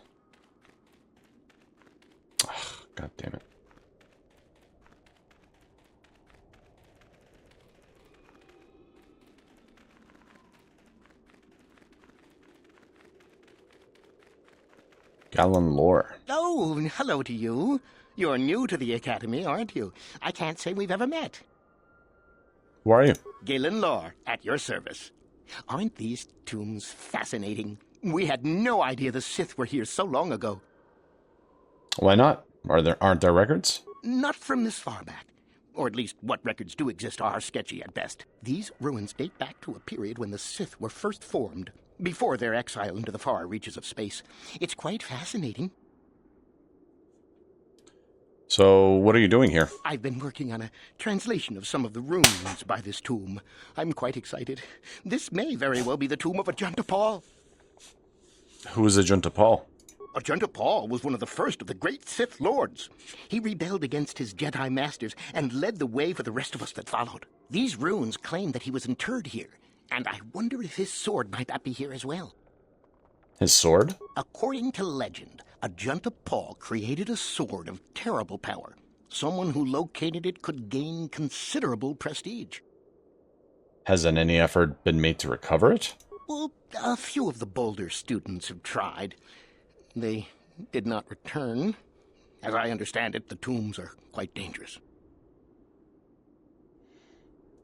Ugh, God damn it. Gallon lore. Oh, hello to you. You're new to the Academy, aren't you? I can't say we've ever met. Who are you? Galen Lore, at your service. Aren't these tombs fascinating? We had no idea the Sith were here so long ago. Why not? Aren't there records? Not from this far back. Or at least what records do exist are sketchy at best. These ruins date back to a period when the Sith were first formed, before their exile into the far reaches of space. It's quite fascinating. So, what are you doing here? I've been working on a translation of some of the runes by this tomb. I'm quite excited. This may very well be the tomb of Ajunta Paul. Who is Ajunta Paul? Ajunta Paul was one of the first of the great Sith Lords. He rebelled against his Jedi masters and led the way for the rest of us that followed. These runes claim that he was interred here, and I wonder if his sword might not be here as well. His sword? According to legend, Ajunta Paul created a sword of terrible power. Someone who located it could gain considerable prestige. Hasn't any effort been made to recover it? Well, a few of the bolder students have tried. They did not return. As I understand it, the tombs are quite dangerous.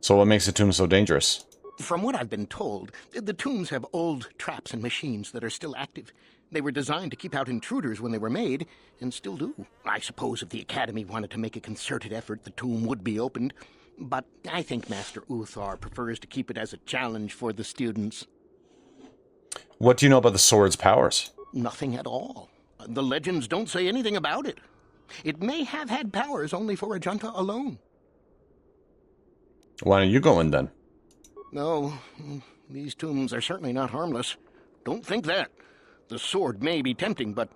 So what makes the tomb so dangerous? From what I've been told, the tombs have old traps and machines that are still active. They were designed to keep out intruders when they were made, and still do. I suppose if the Academy wanted to make a concerted effort, the tomb would be opened. But I think Master Uthar prefers to keep it as a challenge for the students. What do you know about the sword's powers? Nothing at all. The legends don't say anything about it. It may have had powers only for Ajunta alone. Why don't you go in then? No, these tombs are certainly not harmless. Don't think that. The sword may be tempting, but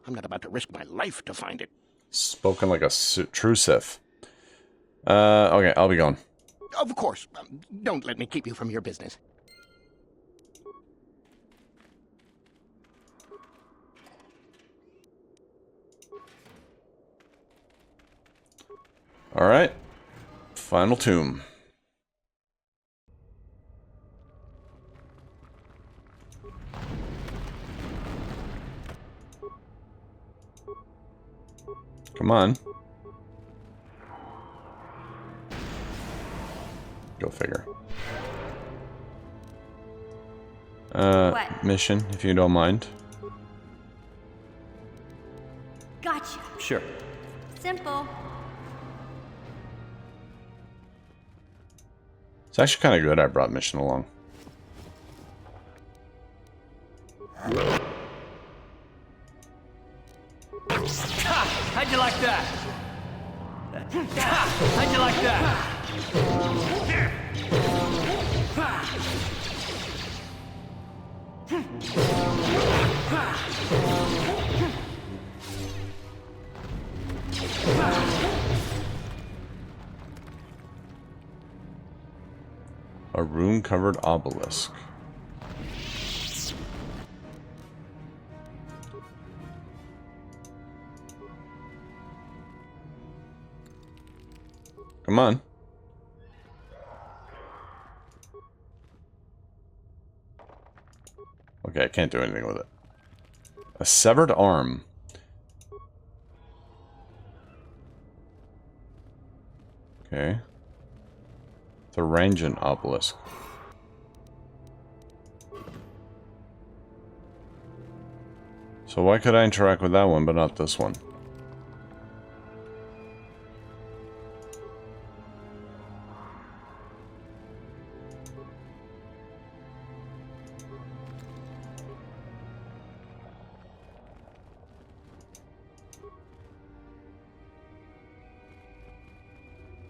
I'm not about to risk my life to find it. Spoken like a true Sith. Okay, I'll be going. Of course. Don't let me keep you from your business. Alright. Final tomb. Come on. Go figure. What? Mission, if you don't mind. Gotcha. Sure. Simple. It's actually kind of good I brought mission along. How'd you like that? How'd you like that? A rune-covered obelisk. Come on. Okay, I can't do anything with it. A severed arm. Okay. The Ranjan obelisk. So why could I interact with that one, but not this one?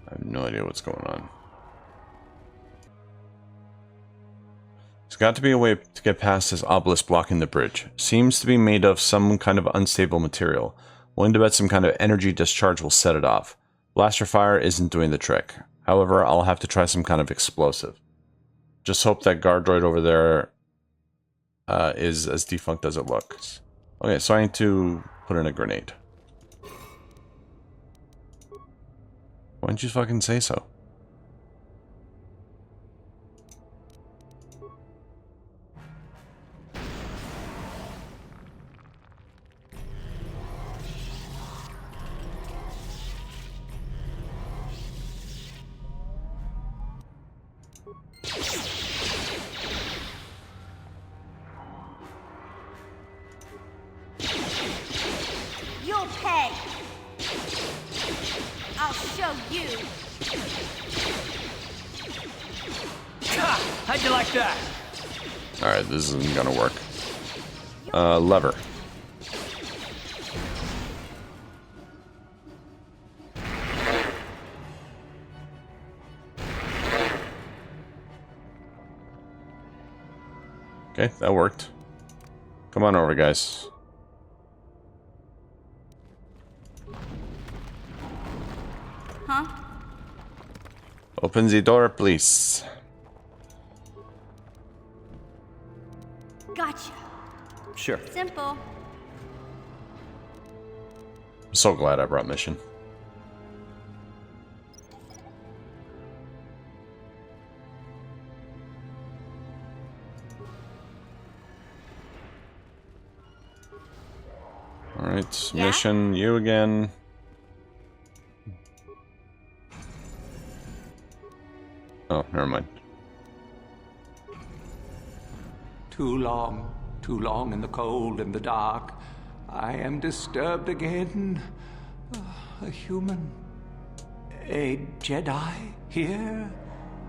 I have no idea what's going on. There's got to be a way to get past this obelisk blocking the bridge. Seems to be made of some kind of unstable material. Willing to bet some kind of energy discharge will set it off. Blaster fire isn't doing the trick. However, I'll have to try some kind of explosive. Just hope that guard droid over there is as defunct as it looks. Okay, so I need to put in a grenade. Why didn't you fucking say so? You'll pay. I'll show you. How'd you like that? Alright, this isn't gonna work. Lever. Okay, that worked. Come on over, guys. Huh? Open the door, please. Gotcha. Sure. Simple. I'm so glad I brought mission. Alright, Yeah? mission, you again. Oh, never mind. Too long in the cold and the dark. I am disturbed again. A human. A Jedi here?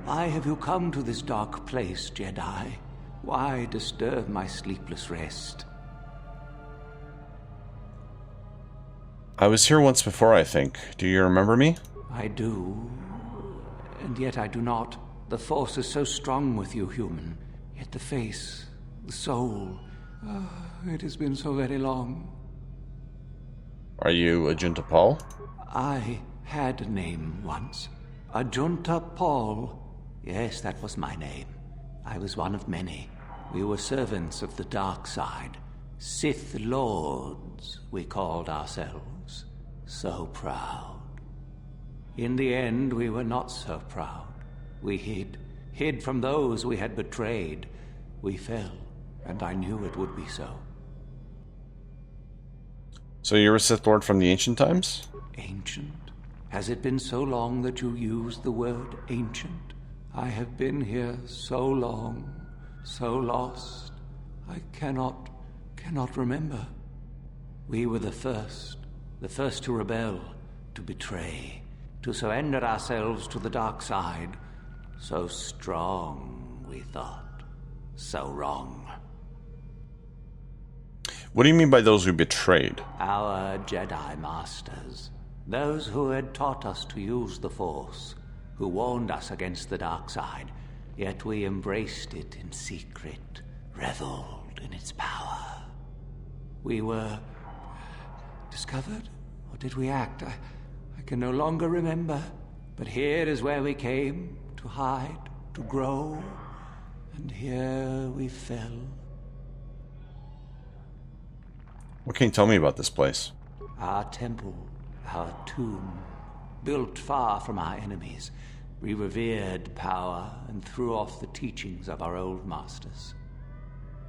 Why have you come to this dark place, Jedi? Why disturb my sleepless rest? I was here once before, I think. Do you remember me? I do, and yet I do not. The Force is so strong with you, human. Yet the face, the soul... it has been so very long. Are you Ajunta Paul? I had a name once. Ajunta Paul. Yes, that was my name. I was one of many. We were servants of the dark side. Sith Lords, we called ourselves. So proud. In the end, we were not so proud. We hid from those we had betrayed. We fell, and I knew it would be so. So you're a Sith Lord from the ancient times? Ancient? Has it been so long that you used the word ancient? I have been here so long, so lost. I cannot remember. We were the first to rebel, to betray, to surrender ourselves to the dark side. So strong, we thought. So wrong. What do you mean by those who betrayed? Our Jedi Masters. Those who had taught us to use the Force, who warned us against the dark side, yet we embraced it in secret, reveled in its power. We were discovered, or did we act? I can no longer remember, but here is where we came, to hide, to grow, and here we fell. What can you tell me about this place? Our temple, our tomb, built far from our enemies. We revered power and threw off the teachings of our old masters.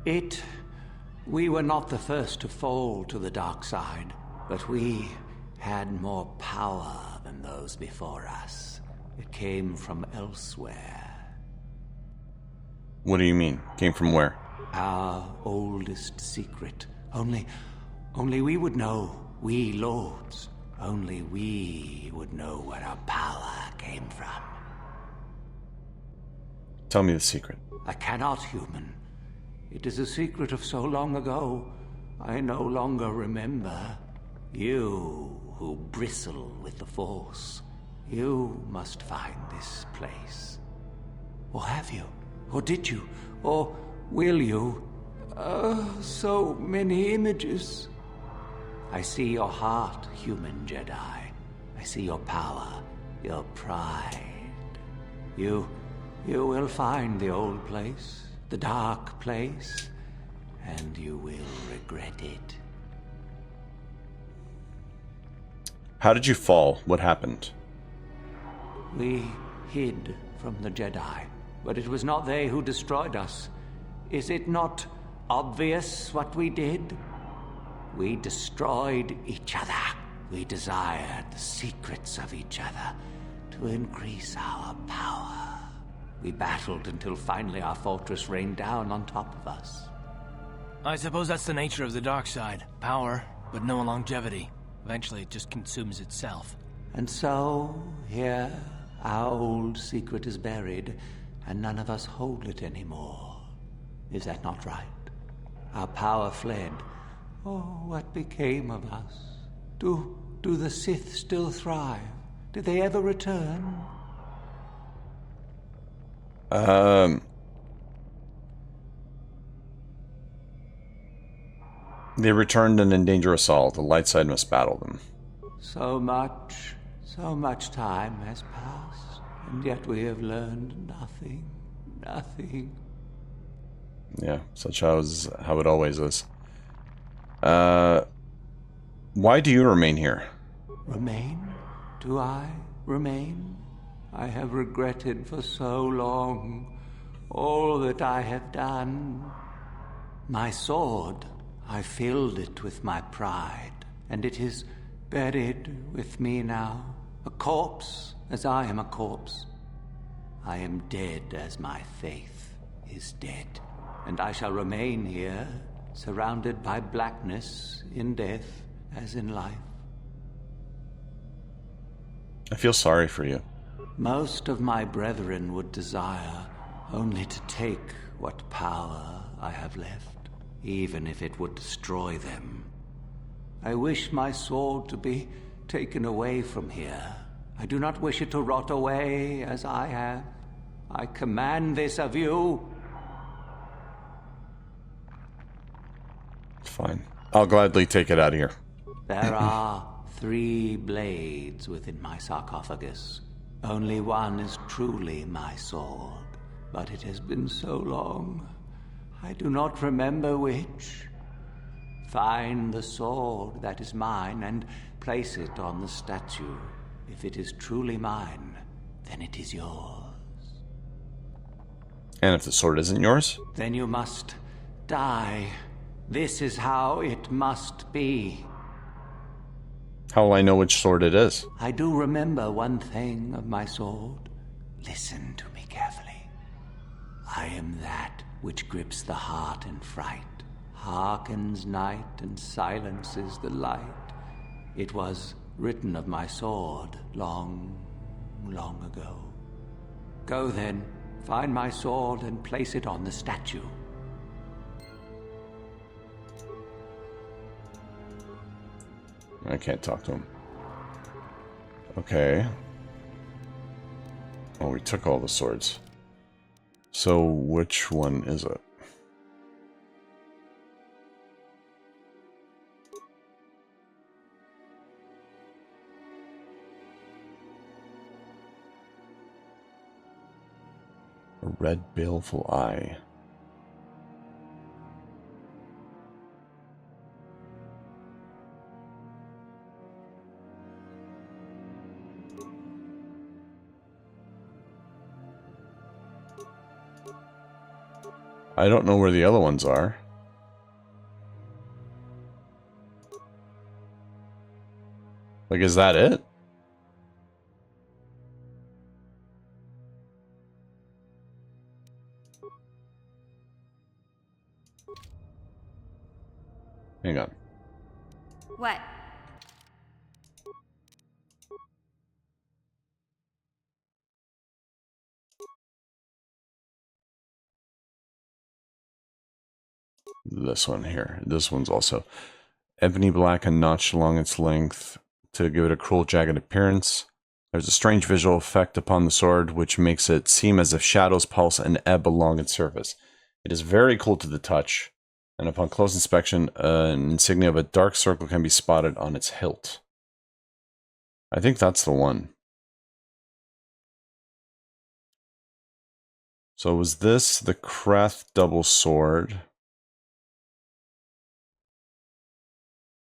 We were not the first to fall to the dark side, but we had more power than those before us. It came from elsewhere. What do you mean? Came from where? Our oldest secret. Only we would know, we lords. Only we would know where our power came from. Tell me the secret. I cannot, human. It is a secret of so long ago, I no longer remember. You, who bristle with the Force, you must find this place. Or have you? Or did you? Or will you? So many images. I see your heart, human Jedi. I see your power, your pride. You will find the old place, the dark place, and you will regret it. How did you fall? What happened? We hid from the Jedi, but it was not they who destroyed us. Is it not obvious what we did? We destroyed each other. We desired the secrets of each other to increase our power. We battled until finally our fortress rained down on top of us. I suppose that's the nature of the dark side. Power, but no longevity. Eventually it just consumes itself. And so, here, our old secret is buried, and none of us hold it anymore. Is that not right? Our power fled. Oh, what became of us? Do the Sith still thrive? Did they ever return? They returned and endanger us all. The light side must battle them. So much time has passed, and yet we have learned nothing. Nothing. Yeah, such how it always is. Why do you remain here? Remain? Do I remain? I have regretted for so long all that I have done. My sword, I filled it with my pride, and it is buried with me now, a corpse as I am a corpse. I am dead as my faith is dead, and I shall remain here, surrounded by blackness in death as in life. I feel sorry for you. Most of my brethren would desire only to take what power I have left, even if it would destroy them. I wish my sword to be taken away from here. I do not wish it to rot away as I have. I command this of you. Fine. I'll gladly take it out of here. There are 3 blades within my sarcophagus. Only one is truly my sword, but it has been so long, I do not remember which. Find the sword that is mine and place it on the statue. If it is truly mine, then it is yours. And if the sword isn't yours? Then you must die. This is how it must be. How will I know which sword it is? I do remember one thing of my sword. Listen to me carefully. I am that which grips the heart in fright, hearkens night and silences the light. It was written of my sword long, long ago. Go then, find my sword and place it on the statue. I can't talk to him. Okay. Oh, we took all the swords. So which one is it? A red baleful eye. I don't know where the other ones are. Like, is that it? Hang on. What? This one here. This one's also ebony black and notched along its length to give it a cruel, jagged appearance. There's a strange visual effect upon the sword, which makes it seem as if shadows pulse and ebb along its surface. It is very cool to the touch, and upon close inspection, an insignia of a dark circle can be spotted on its hilt. I think that's the one. So was this the Krath double sword?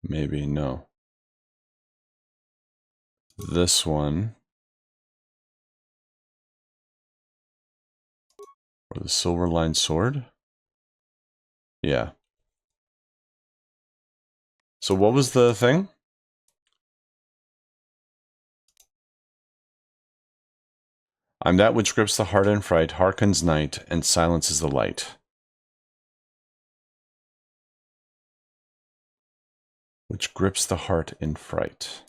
Maybe, no. This one. Or the silver lined sword? Yeah. So what was the thing? I'm that which grips the heart in fright, hearkens night, and silences the light. Which grips the heart in fright.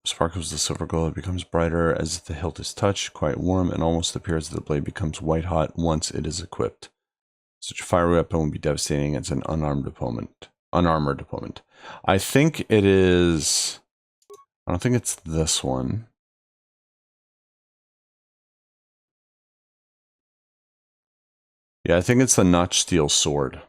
Sparkles the silver gold. It becomes brighter as the hilt is touched, quite warm, and almost appears that the blade becomes white hot once it is equipped. Such a fiery weapon would be devastating against an unarmed opponent. I think it is. I don't think it's this one. Yeah, I think it's the notched steel sword.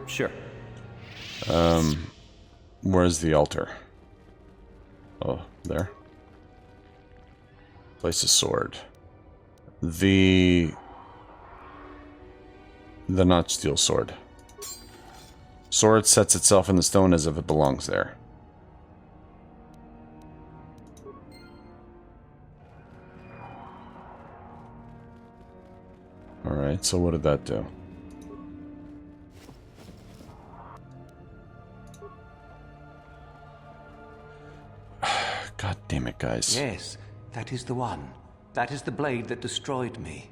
Sure. Where's the altar? Oh, there. Place a sword. The not steel sword. Sword sets itself in the stone as if it belongs there. Alright, so what did that do? God damn it, guys. Yes, that is the one. That is the blade that destroyed me.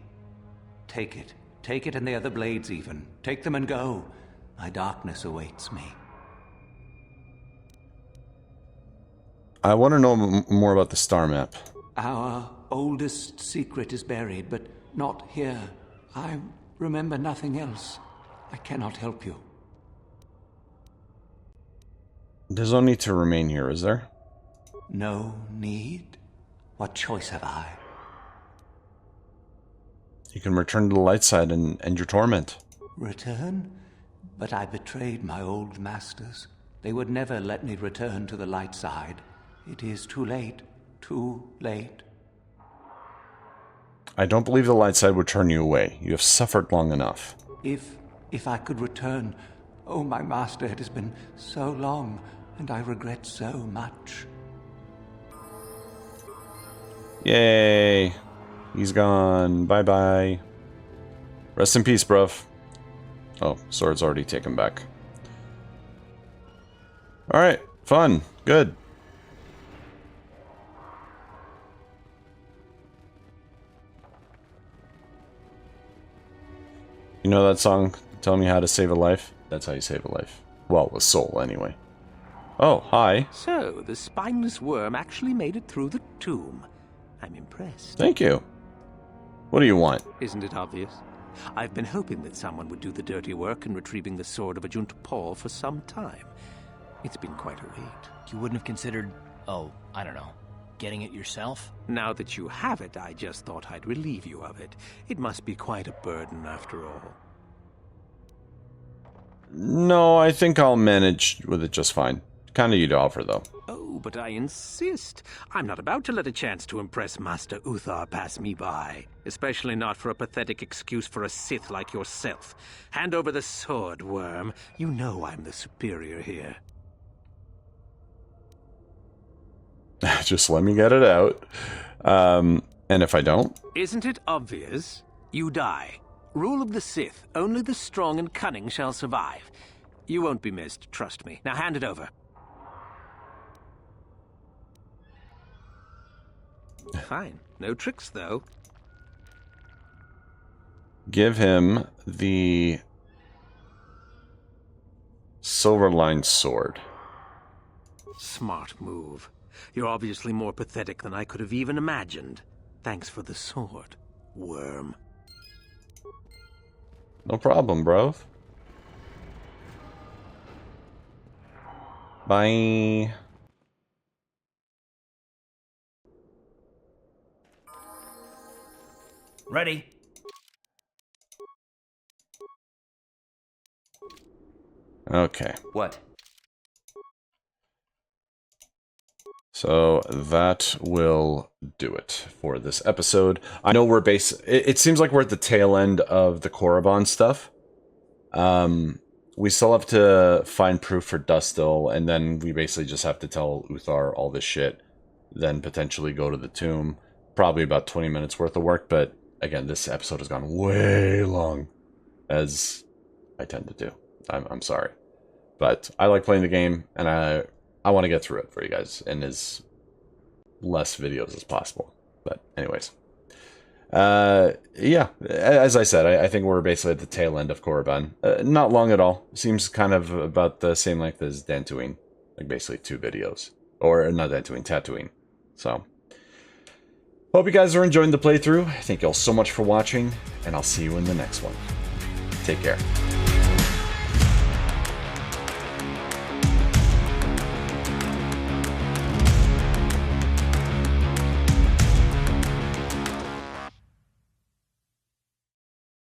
Take it. Take it and the other blades even. Take them and go. My darkness awaits me. I want to know more about the star map. Our oldest secret is buried, but not here. I remember nothing else. I cannot help you. There's no need to remain here, is there? No need? What choice have I? You can return to the light side and end your torment. Return? But I betrayed my old masters. They would never let me return to the light side. It is too late. Too late. I don't believe the light side would turn you away. You have suffered long enough. If I could return... Oh, my master, it has been so long, and I regret so much. Yay. He's gone. Bye-bye. Rest in peace, bruv. Oh, sword's already taken back. Alright, fun. Good. You know that song, Tell Me How to Save a Life? That's how you save a life. Well, a soul, anyway. Oh, hi. So, the spineless worm actually made it through the tomb. I'm impressed. Thank you. What do you want? Isn't it obvious? I've been hoping that someone would do the dirty work in retrieving the sword of Ajunt Paul for some time. It's been quite a wait. You wouldn't have considered, oh, I don't know, getting it yourself? Now that you have it, I just thought I'd relieve you of it. It must be quite a burden after all. No, I think I'll manage with it just fine. Kinda you to offer, though. Oh, but I insist. I'm not about to let a chance to impress Master Uthar pass me by. Especially not for a pathetic excuse for a Sith like yourself. Hand over the sword, worm. You know I'm the superior here. Just let me get it out. And if I don't? Isn't it obvious? You die. Rule of the Sith. Only the strong and cunning shall survive. You won't be missed, trust me. Now hand it over. Fine. No tricks, though. Give him the silver-lined sword. Smart move. You're obviously more pathetic than I could have even imagined. Thanks for the sword, worm. No problem, bro. Bye. Ready. Okay. What? So that will do it for this episode. I know we're it seems like we're at the tail end of the Korriban stuff. We still have to find proof for Dustil, and then we basically just have to tell Uthar all this shit. Then potentially go to the tomb. Probably about 20 minutes worth of work, but again, this episode has gone way long, as I tend to do. I'm sorry. But I like playing the game, and I want to get through it for you guys in as less videos as possible. But anyways. Yeah, as I said, I think we're basically at the tail end of Korriban. Not long at all. Seems kind of about the same length as Dantooine. Like basically 2 videos. Or not Dantooine, Tatooine. So, hope you guys are enjoying the playthrough. Thank you all so much for watching, and I'll see you in the next one. Take care.